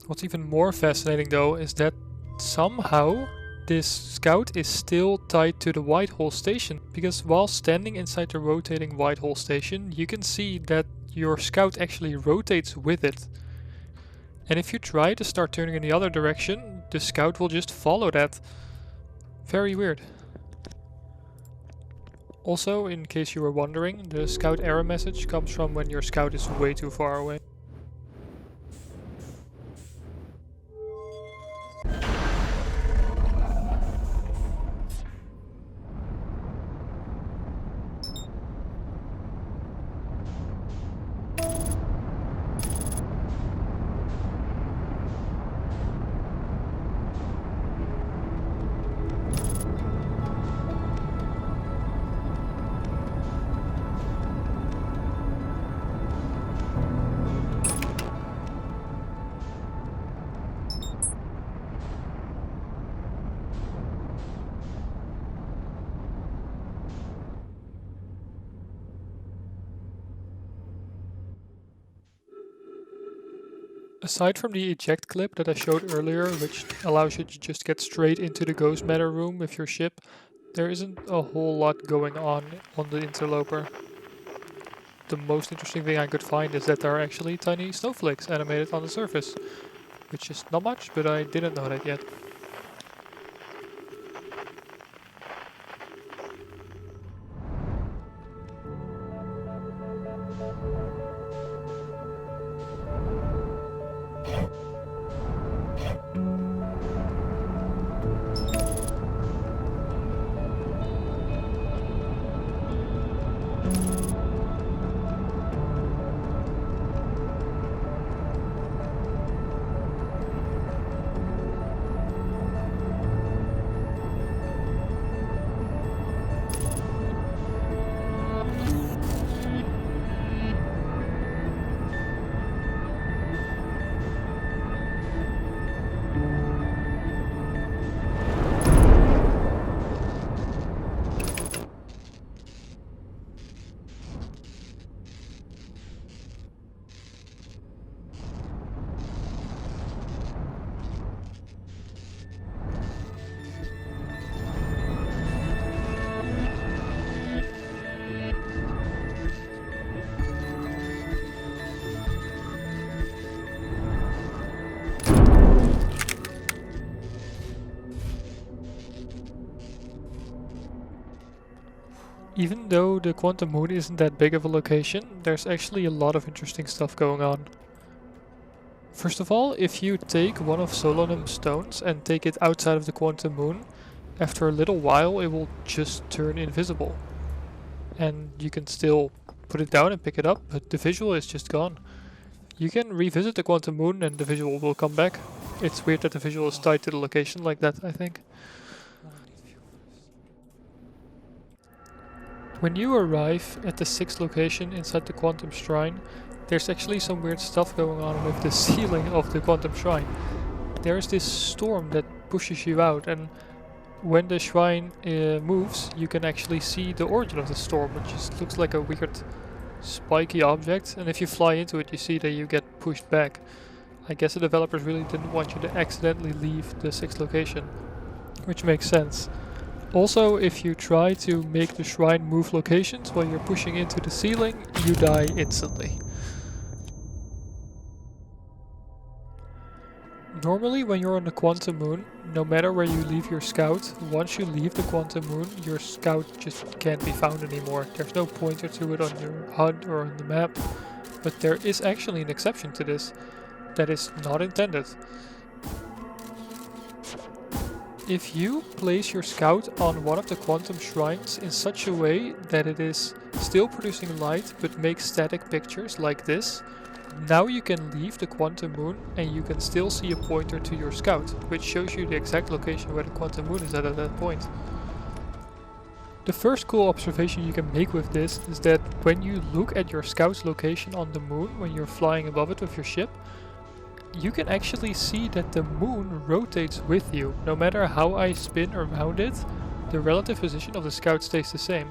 What's even more fascinating though is that somehow this scout is still tied to the white hole station, because while standing inside the rotating white hole station you can see that your scout actually rotates with it. And if you try to start turning in the other direction, the scout will just follow that. Very weird. Also, in case you were wondering, the scout error message comes from when your scout is way too far away. Aside from the eject clip that I showed earlier, which allows you to just get straight into the ghost matter room with your ship, There isn't a whole lot going on the Interloper. The most interesting thing I could find is that there are actually tiny snowflakes animated on the surface, which is not much, but I didn't know that yet. Even though the Quantum Moon isn't that big of a location, there's actually a lot of interesting stuff going on. First of all, if you take one of Solanum's stones and take it outside of the Quantum Moon, after a little while it will just turn invisible. And you can still put it down and pick it up, but the visual is just gone. You can revisit the Quantum Moon and the visual will come back. It's weird that the visual is tied to the location like that, I think. When you arrive at the 6th location inside the Quantum Shrine, there's actually some weird stuff going on with the ceiling of the Quantum Shrine. There's this storm that pushes you out, and when the shrine moves, you can actually see the origin of the storm, which just looks like a weird spiky object, and if you fly into it you see that you get pushed back. I guess the developers really didn't want you to accidentally leave the 6th location, which makes sense. Also, if you try to make the shrine move locations while you're pushing into the ceiling, you die instantly. Normally when you're on the Quantum Moon, no matter where you leave your scout, once you leave the Quantum Moon, your scout just can't be found anymore. There's no pointer to it on your HUD or on the map, but there is actually an exception to this that is not intended. If you place your scout on one of the Quantum Shrines in such a way that it is still producing light but makes static pictures like this, now you can leave the Quantum Moon and you can still see a pointer to your scout, which shows you the exact location where the Quantum Moon is at that point. The first cool observation you can make with this is that when you look at your scout's location on the moon when you're flying above it with your ship, you can actually see that the moon rotates with you. No matter how I spin around it, the relative position of the scout stays the same.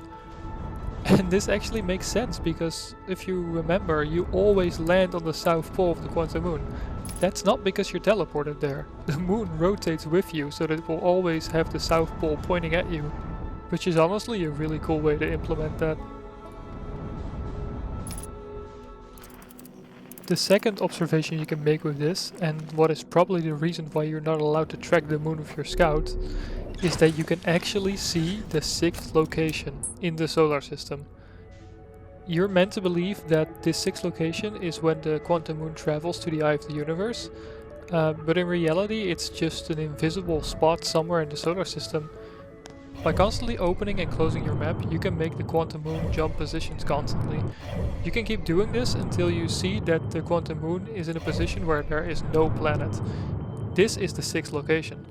And this actually makes sense, because if you remember, you always land on the south pole of the Quantum Moon. That's not because you're teleported there. The moon rotates with you, so that it will always have the south pole pointing at you. Which is honestly a really cool way to implement that. The second observation you can make with this, and what is probably the reason why you're not allowed to track the moon with your scout, is that you can actually see the 6th location in the solar system. You're meant to believe that this 6th location is when the Quantum Moon travels to the eye of the universe, but in reality it's just an invisible spot somewhere in the solar system. By constantly opening and closing your map, you can make the Quantum Moon jump positions constantly. You can keep doing this until you see that the Quantum Moon is in a position where there is no planet. This is the 6th location.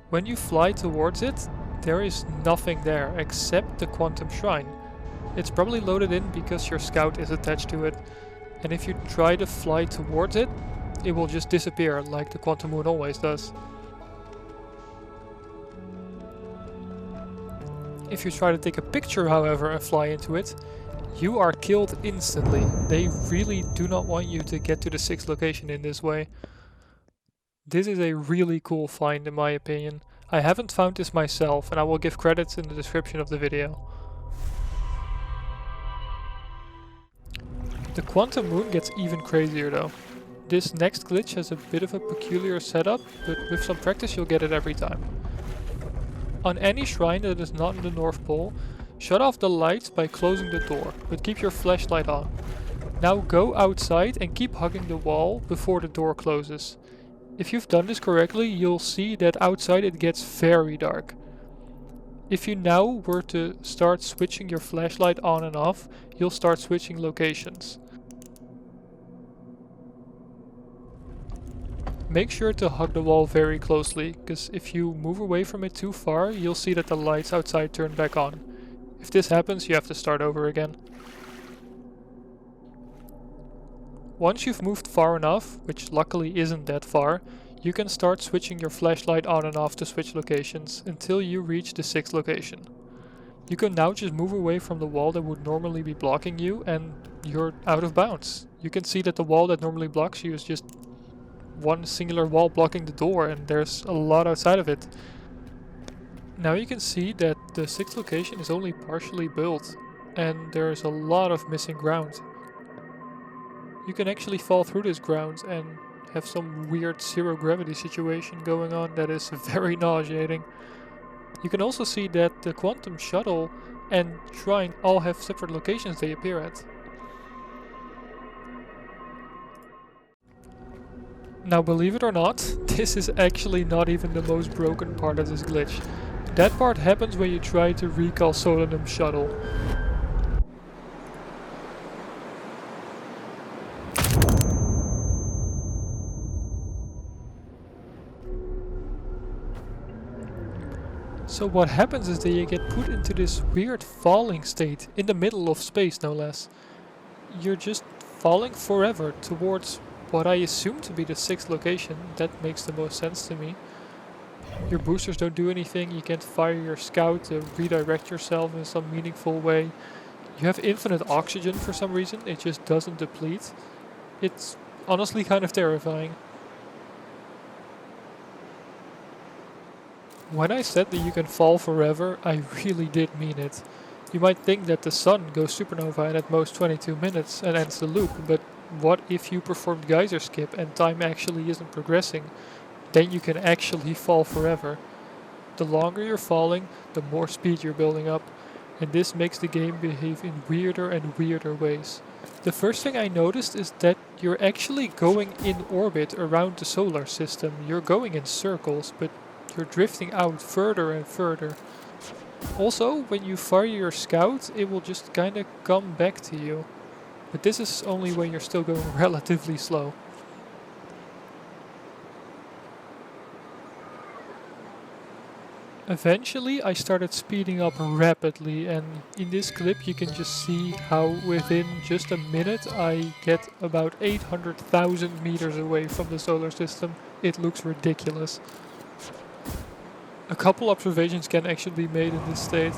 When you fly towards it, there is nothing there except the Quantum Shrine. It's probably loaded in because your scout is attached to it, and if you try to fly towards it, it will just disappear like the Quantum Moon always does. If you try to take a picture, however, and fly into it, you are killed instantly. They really do not want you to get to the 6th location in this way. This is a really cool find in my opinion. I haven't found this myself and I will give credits in the description of the video. The Quantum Moon gets even crazier though. This next glitch has a bit of a peculiar setup, but with some practice you'll get it every time. On any shrine that is not in the North Pole, shut off the lights by closing the door, but keep your flashlight on. Now go outside and keep hugging the wall before the door closes. If you've done this correctly, you'll see that outside it gets very dark. If you now were to start switching your flashlight on and off, you'll start switching locations. Make sure to hug the wall very closely, because if you move away from it too far, you'll see that the lights outside turn back on. If this happens, you have to start over again. Once you've moved far enough, which luckily isn't that far, you can start switching your flashlight on and off to switch locations until you reach the 6th location. You can now just move away from the wall that would normally be blocking you and you're out of bounds. You can see that the wall that normally blocks you is just one singular wall blocking the door and there's a lot outside of it. Now you can see that the 6th location is only partially built and there's a lot of missing ground. You can actually fall through this ground and have some weird zero gravity situation going on that is very nauseating. You can also see that the Quantum Shuttle and Shrine all have separate locations they appear at. Now believe it or not, this is actually not even the most broken part of this glitch. That part happens when you try to recall Solanum's shuttle. So what happens is that you get put into this weird falling state, in the middle of space no less. You're just falling forever towards what I assume to be the 6th location. That makes the most sense to me. Your boosters don't do anything, you can't fire your scout to redirect yourself in some meaningful way. You have infinite oxygen for some reason, it just doesn't deplete. It's honestly kind of terrifying. When I said that you can fall forever, I really did mean it. You might think that the sun goes supernova in at most 22 minutes and ends the loop, but what if you performed Geyser skip and time actually isn't progressing? Then you can actually fall forever. The longer you're falling, the more speed you're building up, and this makes the game behave in weirder and weirder ways. The first thing I noticed is that you're actually going in orbit around the solar system. You're going in circles, but you're drifting out further and further. Also, when you fire your scout, it will just kinda come back to you. But this is only when you're still going relatively slow. Eventually I started speeding up rapidly, and in this clip you can just see how within just a minute I get about 800,000 meters away from the solar system. It looks ridiculous. A couple observations can actually be made in this state.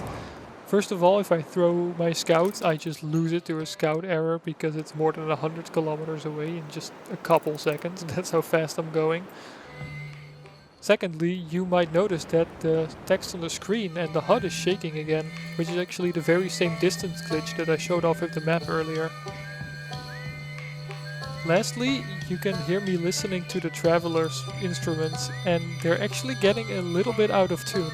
First of all, if I throw my scout, I just lose it to a scout error because it's more than 100 kilometers away in just a couple seconds. That's how fast I'm going. Secondly, you might notice that the text on the screen and the HUD is shaking again, which is actually the very same distance glitch that I showed off with the map earlier. Lastly, you can hear me listening to the Traveler's instruments, and they're actually getting a little bit out of tune.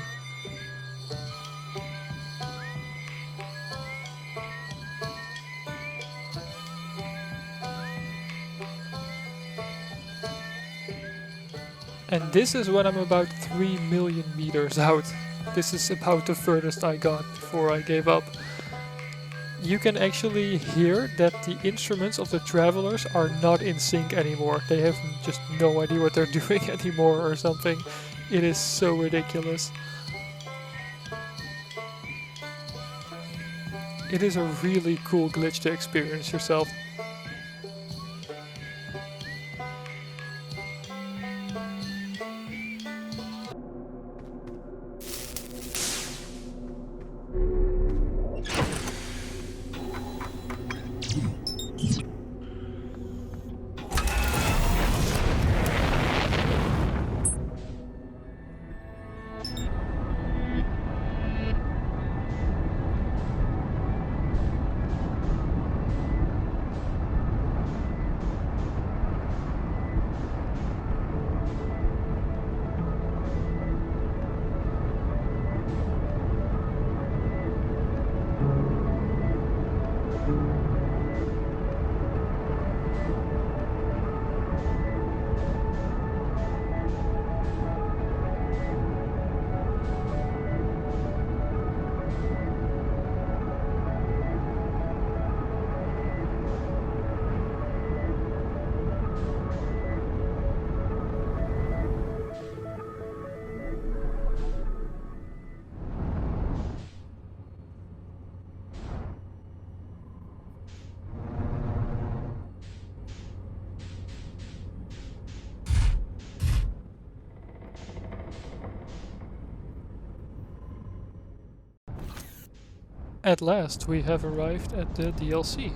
And this is when I'm about 3 million meters out. This is about the furthest I got before I gave up. You can actually hear that the instruments of the Travelers are not in sync anymore. They have just no idea what they're doing anymore or something. It is so ridiculous. It is a really cool glitch to experience yourself. At last we have arrived at the DLC.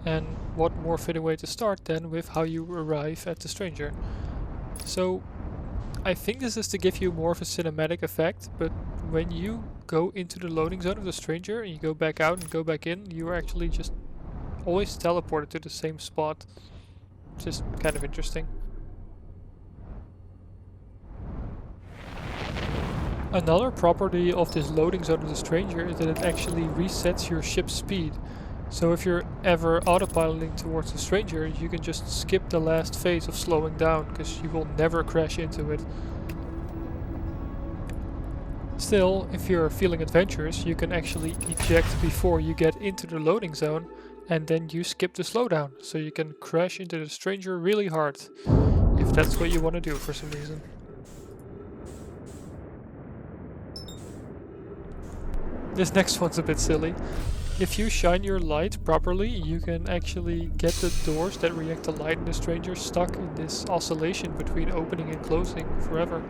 And what more fitting way to start than with how you arrive at the stranger. So I think this is to give you more of a cinematic effect, but when you go into the loading zone of the stranger and you go back out and go back in, you are actually just always teleported to the same spot. Just kind of interesting. Another property of this loading zone of the stranger is that it actually resets your ship's speed. So if you're ever autopiloting towards the stranger, you can just skip the last phase of slowing down, because you will never crash into it. Still, if you're feeling adventurous, you can actually eject before you get into the loading zone, and then you skip the slowdown, so you can crash into the stranger really hard, if that's what you want to do for some reason. This next one's a bit silly. If you shine your light properly, you can actually get the doors that react to light in the stranger stuck in this oscillation between opening and closing forever.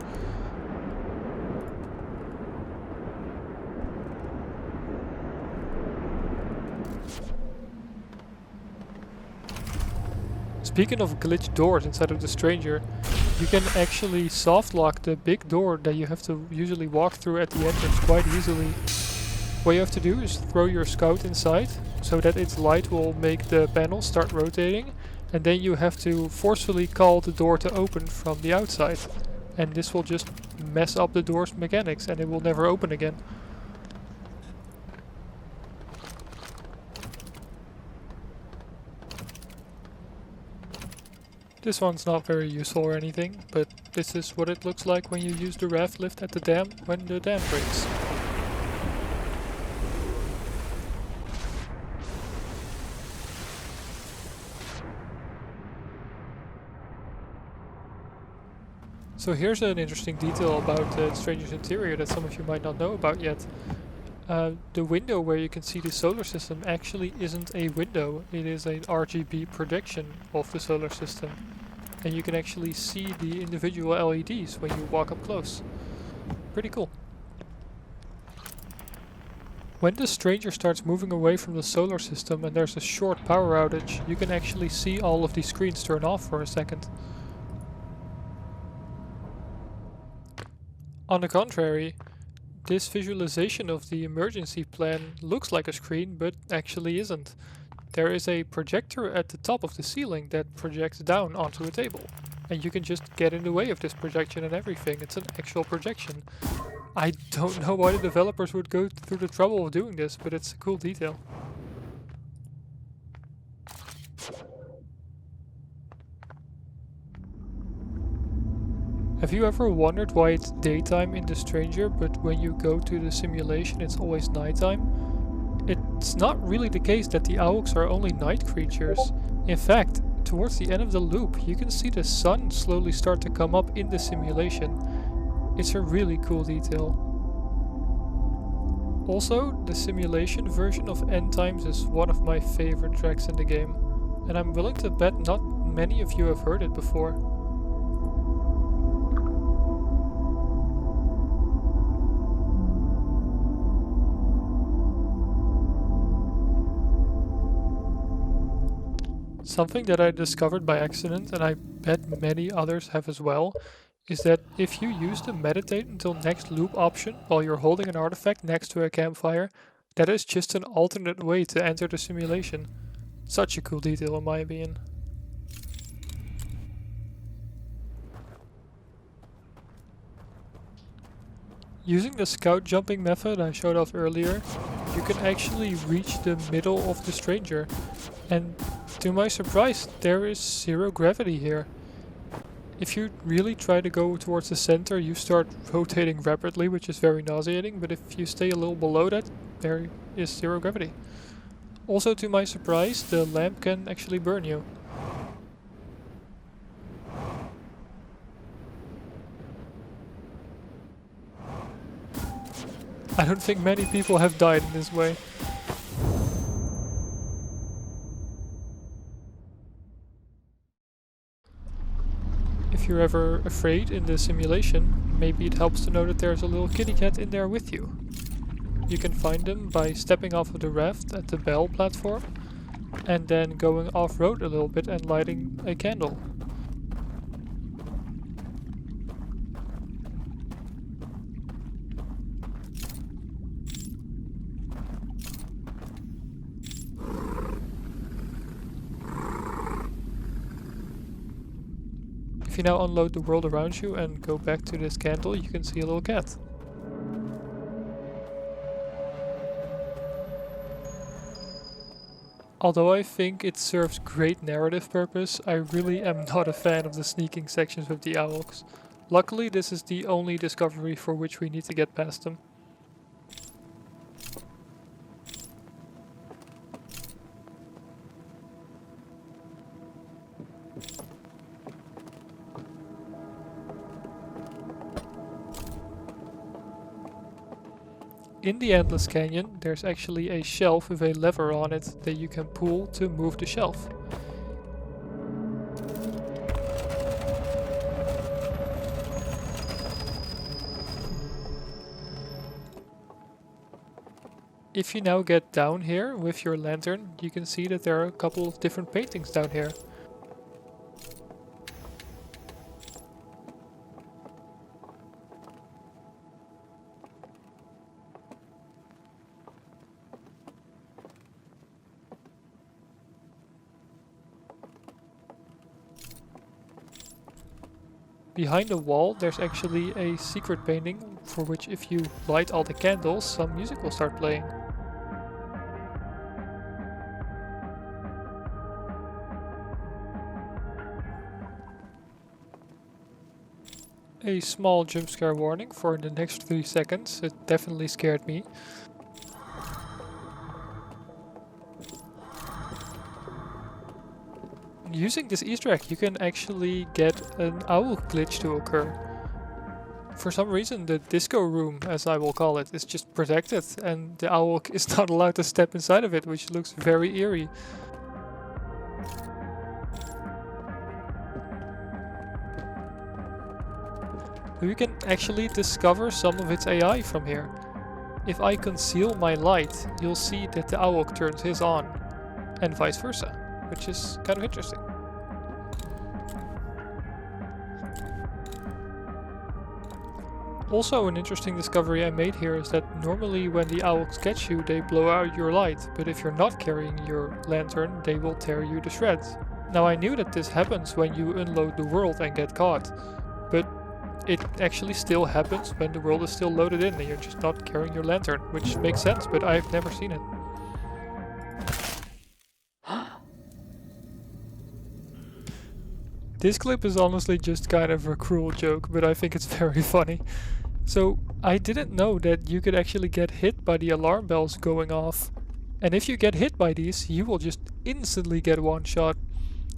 Speaking of glitched doors inside of the stranger, you can actually soft lock the big door that you have to usually walk through at the entrance quite easily. What you have to do is throw your scout inside so that its light will make the panel start rotating, and then you have to forcefully call the door to open from the outside. And this will just mess up the door's mechanics and it will never open again. This one's not very useful or anything, but this is what it looks like when you use the raft lift at the dam when the dam breaks. So here's an interesting detail about the stranger's interior that some of you might not know about yet. The window where you can see the solar system actually isn't a window, it is an RGB projection of the solar system. And you can actually see the individual LEDs when you walk up close. Pretty cool. When the stranger starts moving away from the solar system and there's a short power outage, you can actually see all of these screens turn off for a second. On the contrary, this visualization of the emergency plan looks like a screen, but actually isn't. There is a projector at the top of the ceiling that projects down onto a table. And you can just get in the way of this projection and everything. It's an actual projection. I don't know why the developers would go through the trouble of doing this, but it's a cool detail. Have you ever wondered why it's daytime in the stranger, but when you go to the simulation it's always nighttime? It's not really the case that the Auks are only night creatures. In fact, towards the end of the loop you can see the sun slowly start to come up in the simulation. It's a really cool detail. Also, the simulation version of End Times is one of my favorite tracks in the game, and I'm willing to bet not many of you have heard it before. Something that I discovered by accident, and I bet many others have as well, is that if you use the meditate until next loop option while you're holding an artifact next to a campfire, that is just an alternate way to enter the simulation. Such a cool detail in my opinion. Using the scout jumping method I showed off earlier, you can actually reach the middle of the stranger, and to my surprise there is zero gravity here. If you really try to go towards the center you start rotating rapidly, which is very nauseating, but if you stay a little below that, there is zero gravity. Also, to my surprise, the lamp can actually burn you. I don't think many people have died in this way. If you're ever afraid in the simulation, maybe it helps to know that there's a little kitty cat in there with you. You can find them by stepping off of the raft at the bell platform and then going off-road a little bit and lighting a candle. If you now unload the world around you and go back to this candle, you can see a little cat. Although I think it serves great narrative purpose, I really am not a fan of the sneaking sections with the owls. Luckily, this is the only discovery for which we need to get past them. In the Endless Canyon, there's actually a shelf with a lever on it that you can pull to move the shelf. If you now get down here with your lantern, you can see that there are a couple of different paintings down here. Behind the wall there's actually a secret painting for which if you light all the candles, some music will start playing. A small jump scare warning for the next 3 seconds, it definitely scared me. Using this Easter egg you can actually get an owl glitch to occur. For some reason the disco room, as I will call it, is just protected and the owl is not allowed to step inside of it, which looks very eerie. You can actually discover some of its AI from here. If I conceal my light, you'll see that the owl turns his on, and vice versa, which is kind of interesting. Also, an interesting discovery I made here is that normally when the owls catch you, they blow out your light, but if you're not carrying your lantern, they will tear you to shreds. Now I knew that this happens when you unload the world and get caught, but it actually still happens when the world is still loaded in and you're just not carrying your lantern, which makes sense, but I've never seen it. This clip is honestly just kind of a cruel joke, but I think it's very funny. So, I didn't know that you could actually get hit by the alarm bells going off. And if you get hit by these, you will just instantly get one shot.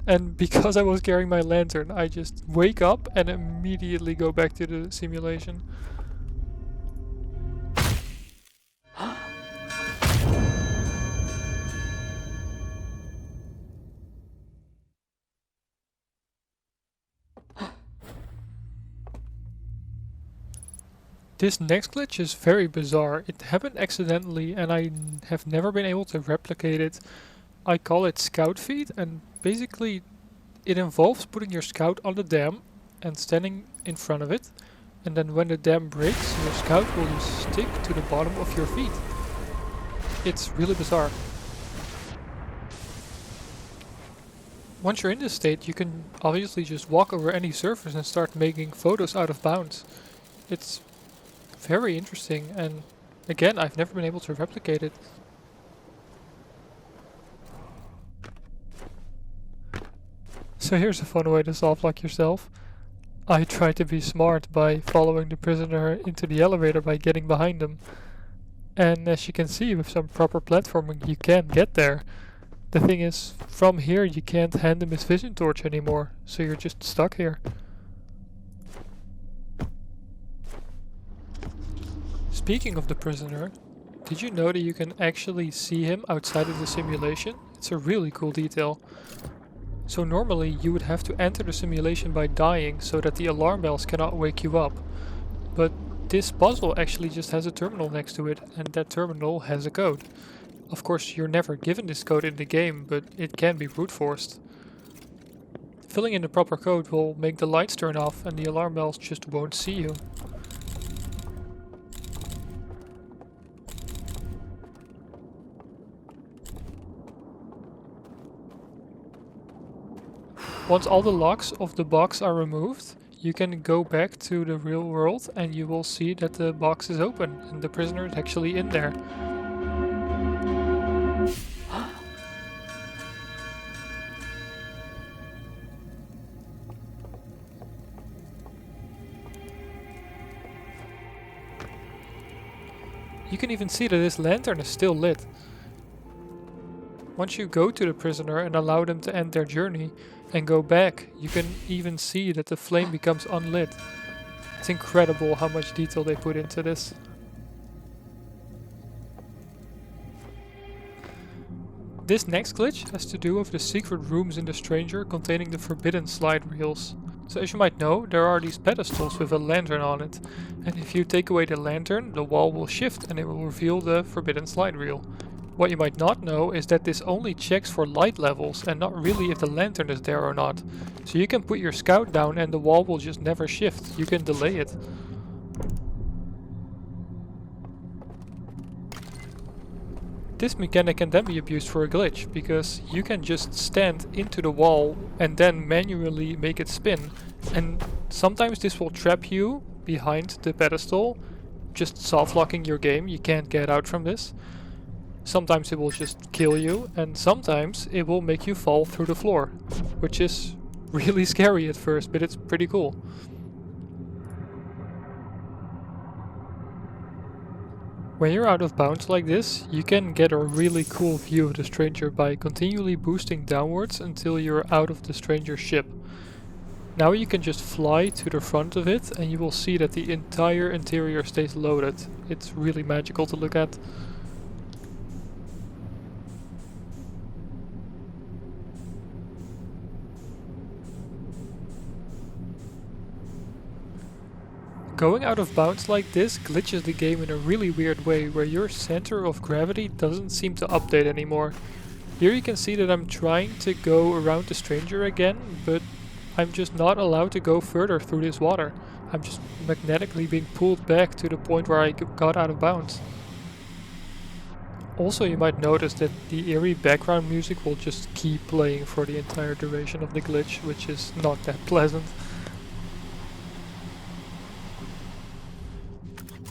And because I was carrying my lantern, I just wake up and immediately go back to the simulation. This next glitch is very bizarre. It happened accidentally and I have never been able to replicate it. I call it scout feed, and basically it involves putting your scout on the dam and standing in front of it, and then when the dam breaks your scout will just stick to the bottom of your feet. It's really bizarre. Once you're in this state you can obviously just walk over any surface and start making photos out of bounds. It's very interesting, and again I've never been able to replicate it. So here's a fun way to soft lock yourself. I tried to be smart by following the prisoner into the elevator by getting behind them. And as you can see, with some proper platforming you can get there. The thing is, from here you can't hand him his vision torch anymore, so you're just stuck here. Speaking of the prisoner, did you know that you can actually see him outside of the simulation? It's a really cool detail. So normally you would have to enter the simulation by dying so that the alarm bells cannot wake you up. But This puzzle actually just has a terminal next to it, and that terminal has a code. Of course, you're never given this code in the game, but it can be brute forced. Filling in the proper code will make the lights turn off and the alarm bells just won't see you. Once all the locks of the box are removed, you can go back to the real world and you will see that the box is open and the prisoner is actually in there. You can even see that this lantern is still lit. Once you go to the prisoner and allow them to end their journey and go back, you can even see that the flame becomes unlit. It's incredible how much detail they put into this. This next glitch has to do with the secret rooms in the Stranger containing the forbidden slide reels. So as you might know, there are these pedestals with a lantern on it, and if you take away the lantern, the wall will shift and it will reveal the forbidden slide reel. What you might not know is that this only checks for light levels and not really if the lantern is there or not. So you can put your scout down and the wall will just never shift, you can delay it. This mechanic can then be abused for a glitch, because you can just stand into the wall and then manually make it spin, and sometimes this will trap you behind the pedestal, just soft locking your game, you can't get out from this. Sometimes it will just kill you, and sometimes it will make you fall through the floor, which is really scary at first, but it's pretty cool. When you're out of bounds like this, you can get a really cool view of the Stranger by continually boosting downwards until you're out of the Stranger's ship. Now you can just fly to the front of it and you will see that the entire interior stays loaded. It's really magical to look at. Going out of bounds like this glitches the game in a really weird way, where your center of gravity doesn't seem to update anymore. Here you can see that I'm trying to go around the Stranger again, but I'm just not allowed to go further through this water. I'm just magnetically being pulled back to the point where I got out of bounds. Also, you might notice that the eerie background music will just keep playing for the entire duration of the glitch, which is not that pleasant.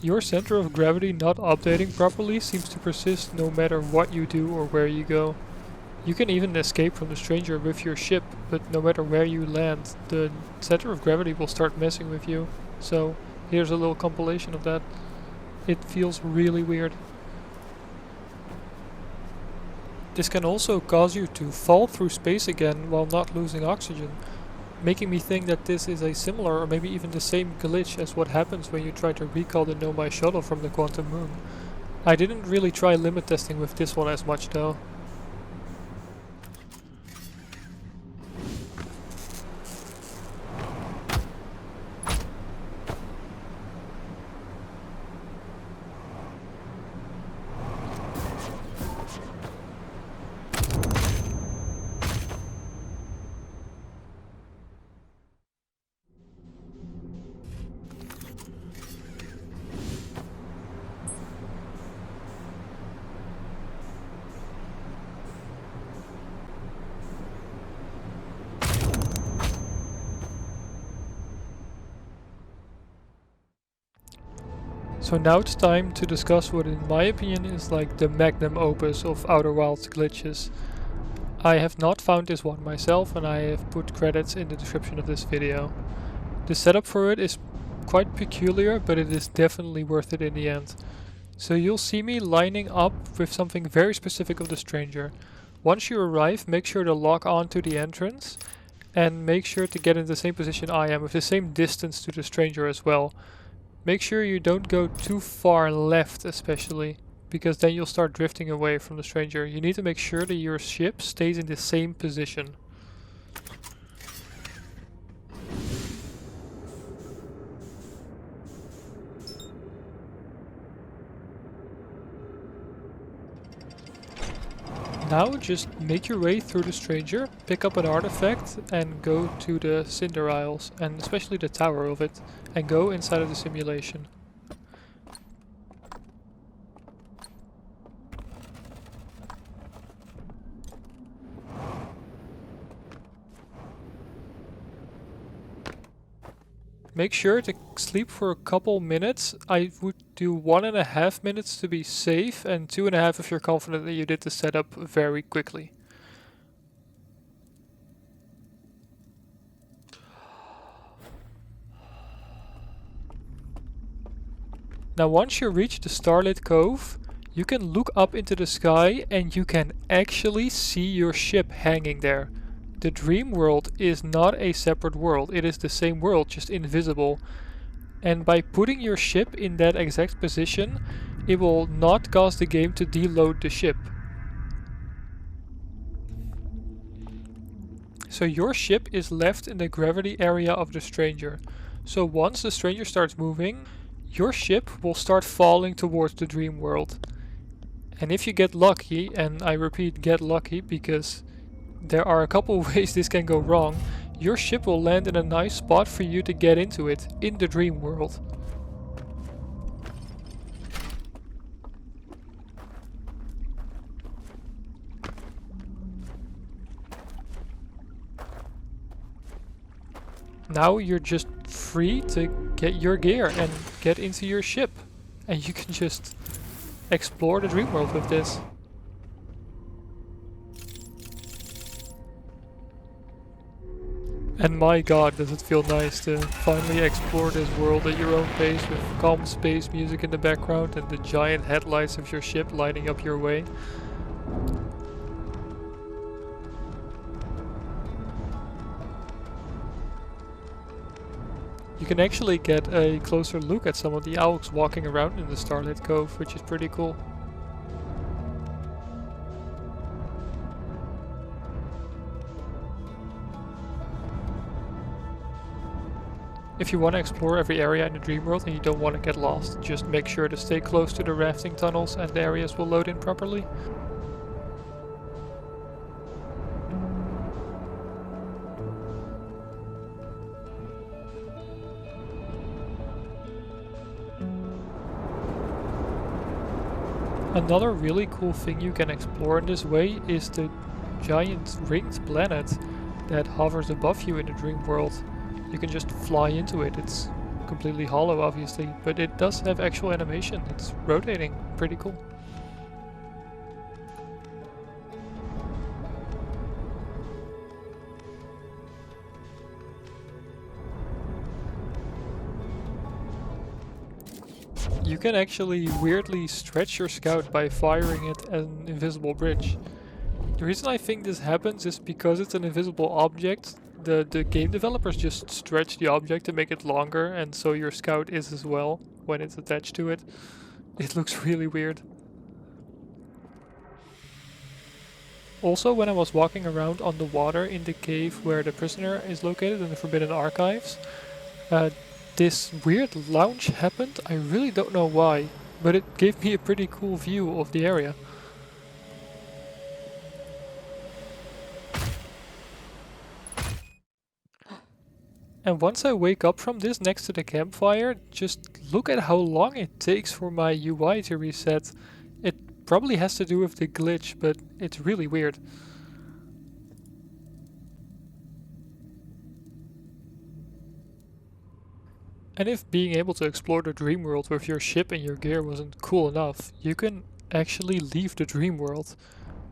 Your center of gravity not updating properly seems to persist no matter what you do or where you go. You can even escape from the Stranger with your ship, but no matter where you land, the center of gravity will start messing with you. So here's a little compilation of that. It feels really weird. This can also cause you to fall through space again while not losing oxygen, making me think that this is a similar or maybe even the same glitch as what happens when you try to recall the Nomai shuttle from the Quantum Moon. I didn't really try limit testing with this one as much though. So now it's time to discuss what in my opinion is like the magnum opus of Outer Wilds glitches. I have not found this one myself and I have put credits in the description of this video. The setup for it is quite peculiar, but it is definitely worth it in the end. So you'll see me lining up with something very specific of the Stranger. Once you arrive, make sure to lock on to the entrance and make sure to get in the same position I am with the same distance to the Stranger as well. Make sure you don't go too far left especially, because then you'll start drifting away from the Stranger. You need to make sure that your ship stays in the same position. Now just make your way through the stranger, pick up an artifact and go to the Cinder Isles, and especially the tower of it, and go inside of the simulation. Make sure to sleep for a couple minutes. I would do 1.5 minutes to be safe and 2.5 if you're confident that you did the setup very quickly. Now once you reach the Starlit Cove, you can look up into the sky and you can actually see your ship hanging there. The dream world is not a separate world, it is the same world, just invisible. And by putting your ship in that exact position, it will not cause the game to deload the ship. So your ship is left in the gravity area of the stranger. So once the stranger starts moving, your ship will start falling towards the dream world. And if you get lucky, and I repeat get lucky because there are a couple ways this can go wrong, your ship will land in a nice spot for you to get into it, in the dream world. Now you're just free to get your gear and get into your ship. And you can just explore the dream world with this. And my god, does it feel nice to finally explore this world at your own pace with calm space music in the background and the giant headlights of your ship lighting up your way. You can actually get a closer look at some of the owls walking around in the Starlit Cove, which is pretty cool. If you want to explore every area in the dream world and you don't want to get lost, just make sure to stay close to the rafting tunnels and the areas will load in properly. Another really cool thing you can explore in this way is the giant ringed planet that hovers above you in the dream world. You can just fly into it. It's completely hollow obviously, but it does have actual animation. It's rotating. Pretty cool. You can actually weirdly stretch your scout by firing it at an invisible bridge. The reason I think this happens is because it's an invisible object. The game developers just stretch the object to make it longer, and so your scout is as well when it's attached to it. It looks really weird. Also, when I was walking around on the water in the cave where the prisoner is located in the Forbidden Archives, this weird lounge happened. I really don't know why, but it gave me a pretty cool view of the area. And once I wake up from this next to the campfire, just look at how long it takes for my UI to reset. It probably has to do with the glitch, but it's really weird. And if being able to explore the dream world with your ship and your gear wasn't cool enough, you can actually leave the dream world.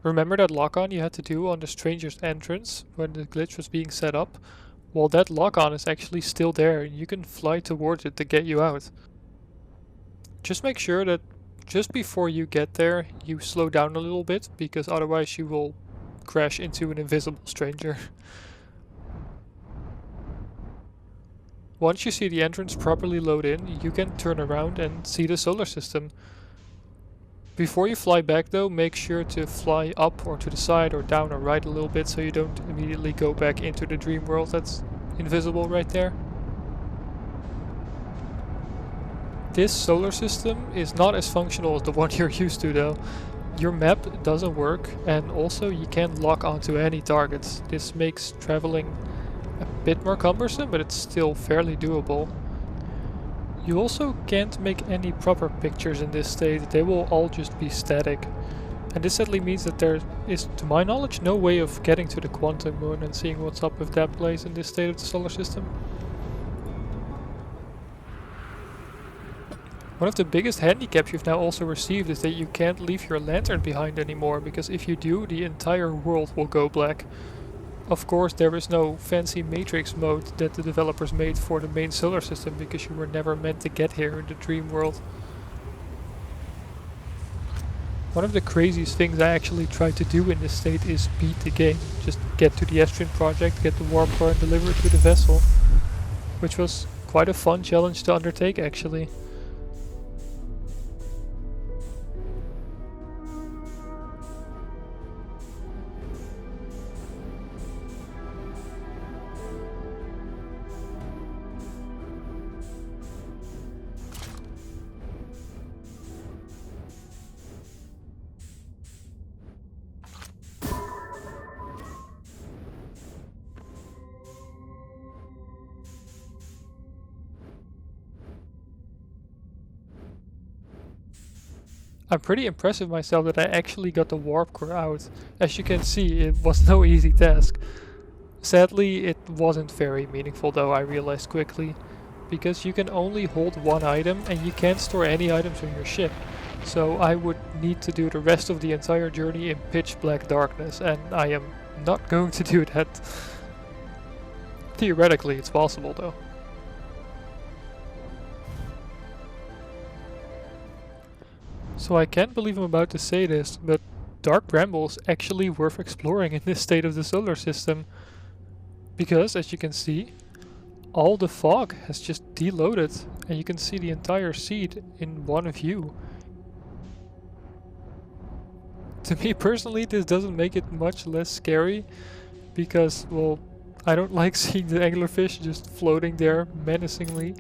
Remember that lock-on you had to do on the stranger's entrance when the glitch was being set up? Well, that lock-on is actually still there and you can fly towards it to get you out. Just make sure that just before you get there you slow down a little bit, because otherwise you will crash into an invisible stranger. Once you see the entrance properly load in, you can turn around and see the solar system. Before you fly back though, make sure to fly up or to the side or down or right a little bit so you don't immediately go back into the dream world that's invisible right there. This solar system is not as functional as the one you're used to though. Your map doesn't work, and also you can't lock onto any targets. This makes traveling a bit more cumbersome, but it's still fairly doable. You also can't make any proper pictures in this state, they will all just be static. And this sadly means that there is, to my knowledge, no way of getting to the quantum moon and seeing what's up with that place in this state of the solar system. One of the biggest handicaps you've now also received is that you can't leave your lantern behind anymore, because if you do, the entire world will go black. Of course, there is no fancy matrix mode that the developers made for the main solar system, because you were never meant to get here in the dream world. One of the craziest things I actually tried to do in this state is beat the game. Just get to the Estrin project, get the warp core and deliver it to the vessel. Which was quite a fun challenge to undertake actually. I'm pretty impressed with myself that I actually got the warp core out. As you can see, it was no easy task. Sadly, it wasn't very meaningful though, I realized quickly. Because you can only hold one item and you can't store any items on your ship. So I would need to do the rest of the entire journey in pitch black darkness, and I am not going to do that. Theoretically, it's possible though. So I can't believe I'm about to say this, but Dark Bramble is actually worth exploring in this state of the solar system. Because, as you can see, all the fog has just deloaded and you can see the entire seed in one view. To me personally, this doesn't make it much less scary because, well, I don't like seeing the anglerfish just floating there menacingly,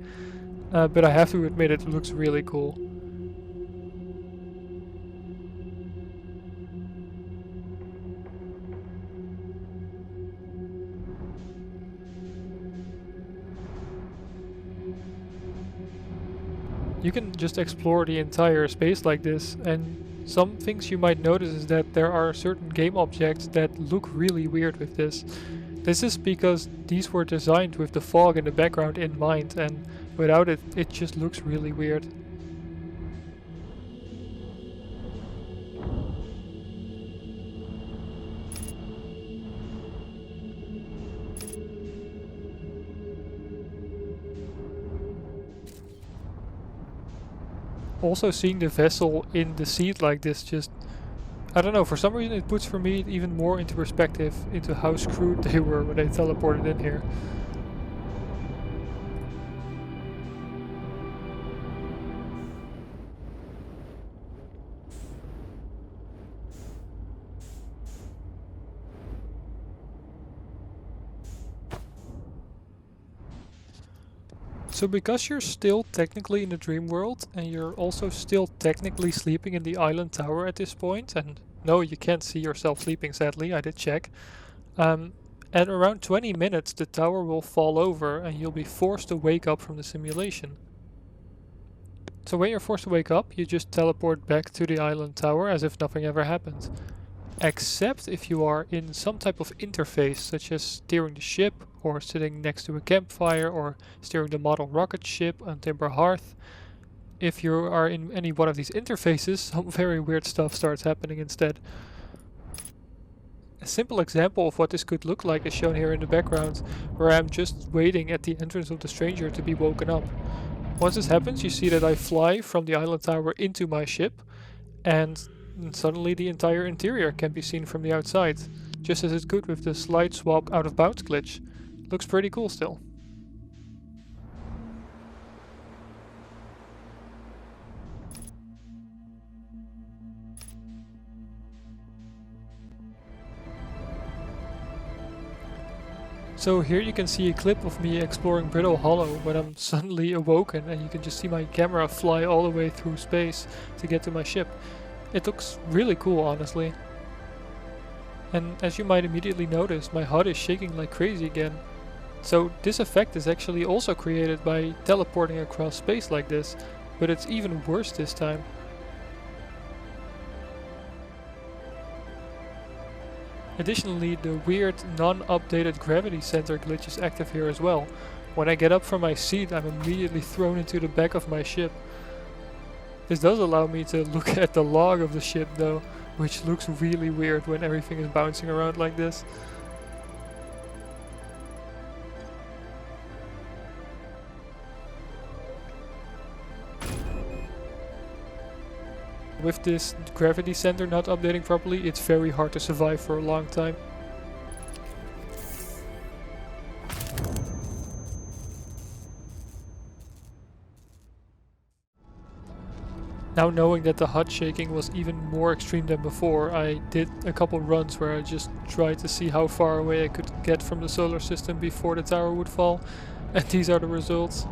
but I have to admit it looks really cool. You can just explore the entire space like this, and some things you might notice is that there are certain game objects that look really weird with this. This is because these were designed with the fog in the background in mind, and without it, it just looks really weird. Also seeing the vessel in the seat like this just, I don't know, for some reason it puts for me even more into perspective into how screwed they were when they teleported in here. So because you're still technically in the dream world and you're also still technically sleeping in the island tower at this point, and no, you can't see yourself sleeping sadly, I did check. At around 20 minutes the tower will fall over and you'll be forced to wake up from the simulation. So when you're forced to wake up, you just teleport back to the island tower as if nothing ever happened. Except if you are in some type of interface, such as steering the ship, or sitting next to a campfire, or steering the model rocket ship on Ember Hearth. If you are in any one of these interfaces, some very weird stuff starts happening instead. A simple example of what this could look like is shown here in the background, where I'm just waiting at the entrance of the stranger to be woken up. Once this happens, you see that I fly from the island tower into my ship, and suddenly the entire interior can be seen from the outside, just as it could with the slide swap out of bounds glitch. Looks pretty cool still. So here you can see a clip of me exploring Brittle Hollow when I'm suddenly awoken, and you can just see my camera fly all the way through space to get to my ship. It looks really cool, honestly. And as you might immediately notice, my HUD is shaking like crazy again. So this effect is actually also created by teleporting across space like this, but it's even worse this time. Additionally, the weird non-updated gravity center glitch is active here as well. When I get up from my seat, I'm immediately thrown into the back of my ship. This does allow me to look at the log of the ship though, which looks really weird when everything is bouncing around like this. With this gravity center not updating properly, it's very hard to survive for a long time. Now knowing that the HUD shaking was even more extreme than before, I did a couple runs where I just tried to see how far away I could get from the solar system before the tower would fall, and these are the results.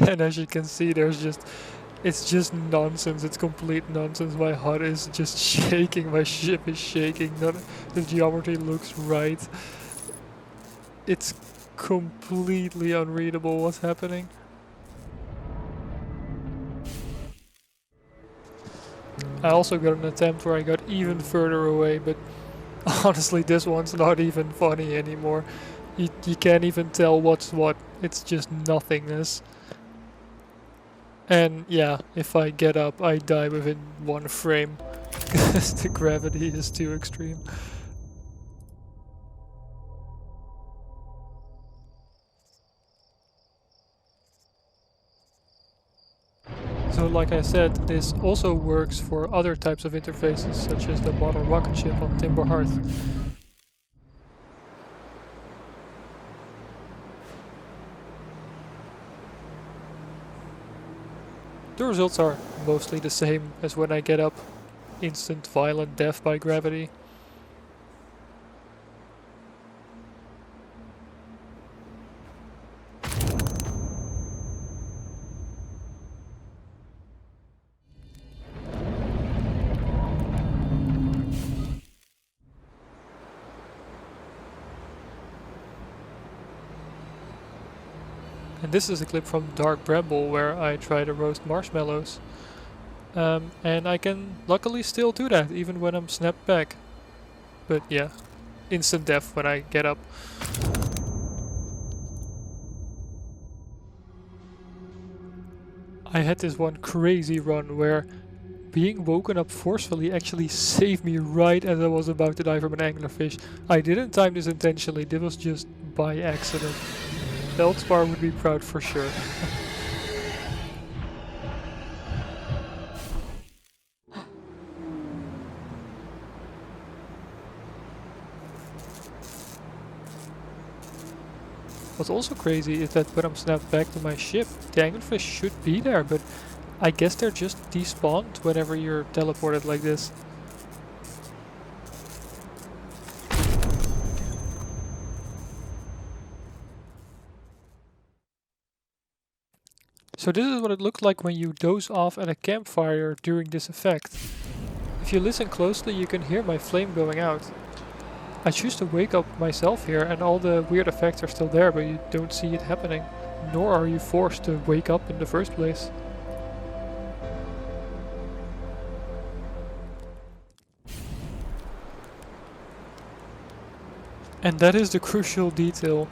And as you can see, it's just nonsense, it's complete nonsense. My HUD is just shaking, my ship is shaking, the geometry looks right. It's completely unreadable what's happening. I also got an attempt where I got even further away, but honestly this one's not even funny anymore. You can't even tell what's what, it's just nothingness. And yeah, if I get up, I die within 1 frame, because the gravity is too extreme. So like I said, this also works for other types of interfaces, such as the model rocket ship on Timber Hearth. The results are mostly the same as when I get up. Instant violent death by gravity. And this is a clip from Dark Bramble where I try to roast marshmallows. And I can luckily still do that even when I'm snapped back. But yeah, instant death when I get up. I had this one crazy run where being woken up forcefully actually saved me right as I was about to die from an anglerfish. I didn't time this intentionally, this was just by accident. Feldspar would be proud for sure. What's also crazy is that when I'm snapped back to my ship, the anglerfish should be there, but I guess they're just despawned whenever you're teleported like this. So this is what it looked like when you doze off at a campfire during this effect. If you listen closely, you can hear my flame going out. I choose to wake up myself here and all the weird effects are still there, but you don't see it happening. Nor are you forced to wake up in the first place. And that is the crucial detail.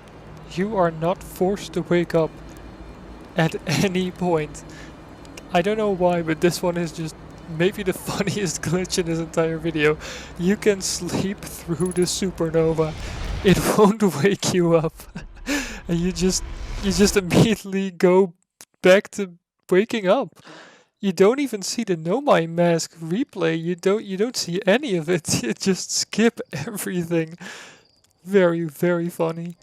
You are not forced to wake up at any point. I don't know why, but this one is just maybe the funniest glitch in this entire video. You can sleep through the supernova. It won't wake you up. And you just immediately go back to waking up. You don't even see the Nomai mask replay. You don't see any of it. You just skip everything. Very, very funny.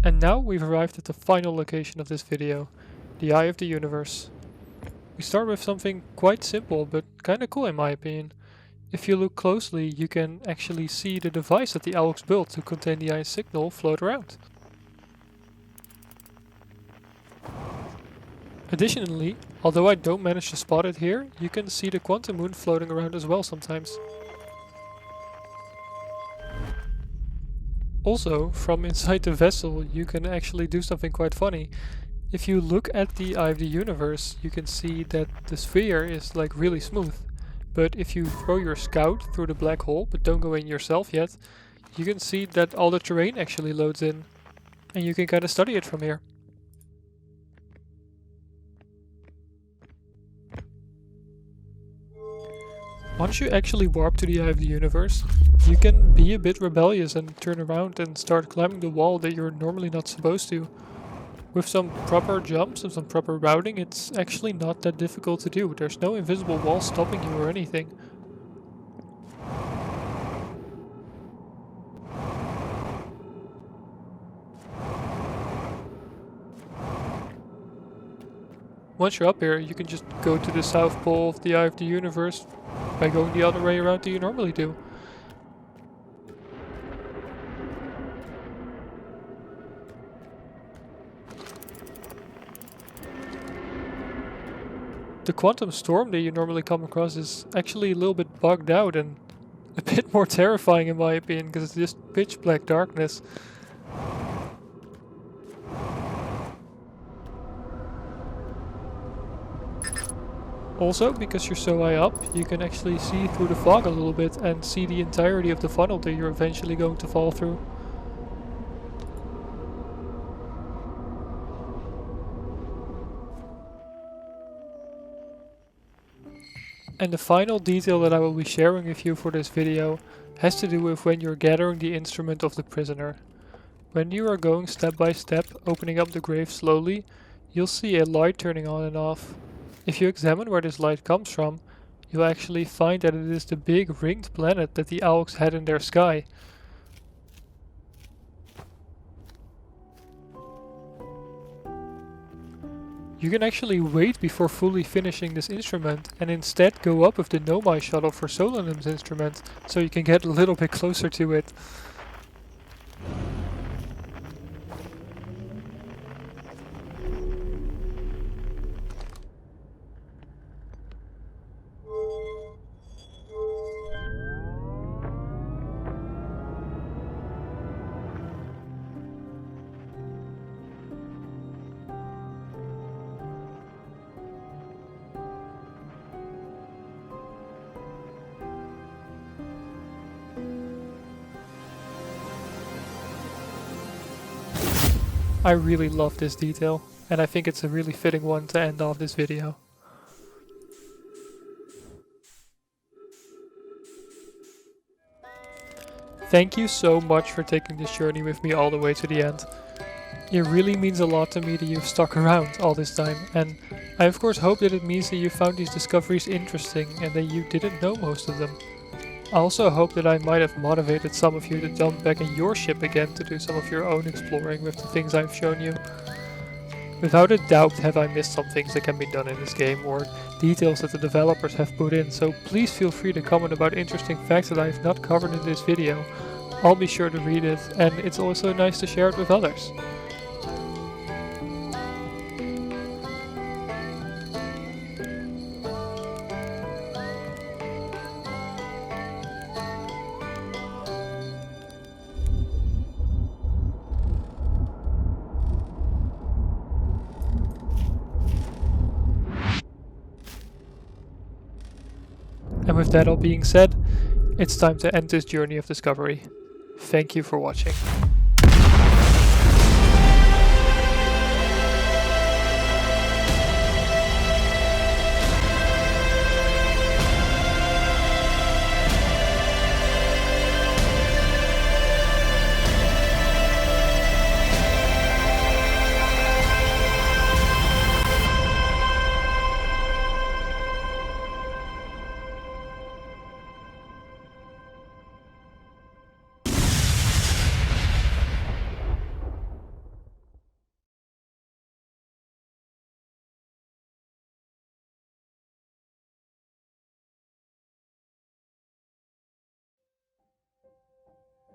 And now we've arrived at the final location of this video, the Eye of the Universe. We start with something quite simple but kinda cool in my opinion. If you look closely, you can actually see the device that the Alex built to contain the Eye's signal float around. Additionally, although I don't manage to spot it here, you can see the quantum moon floating around as well sometimes. Also, from inside the vessel you can actually do something quite funny. If you look at the Eye of the Universe, you can see that the sphere is like really smooth. But if you throw your scout through the black hole, but don't go in yourself yet, you can see that all the terrain actually loads in. And you can kinda study it from here. Once you actually warp to the Eye of the Universe, you can be a bit rebellious and turn around and start climbing the wall that you're normally not supposed to. With some proper jumps and some proper routing, it's actually not that difficult to do. There's no invisible wall stopping you or anything. Once you're up here, you can just go to the South Pole of the Eye of the Universe by going the other way around that you normally do. The quantum storm that you normally come across is actually a little bit bugged out and a bit more terrifying in my opinion, because it's just pitch black darkness. Also, because you're so high up, you can actually see through the fog a little bit and see the entirety of the funnel that you're eventually going to fall through. And the final detail that I will be sharing with you for this video has to do with when you're gathering the instrument of the prisoner. When you are going step by step, opening up the grave slowly, you'll see a light turning on and off. If you examine where this light comes from, you'll actually find that it is the big ringed planet that the Alks had in their sky. You can actually wait before fully finishing this instrument and instead go up with the Nomai shuttle for Solanum's instrument, so you can get a little bit closer to it. I really love this detail, and I think it's a really fitting one to end off this video. Thank you so much for taking this journey with me all the way to the end. It really means a lot to me that you've stuck around all this time, and I of course hope that it means that you found these discoveries interesting and that you didn't know most of them. I also hope that I might have motivated some of you to jump back in your ship again to do some of your own exploring with the things I've shown you. Without a doubt have I missed some things that can be done in this game or details that the developers have put in, so please feel free to comment about interesting facts that I have not covered in this video. I'll be sure to read it, and it's also nice to share it with others. And with that all being said, it's time to end this journey of discovery. Thank you for watching.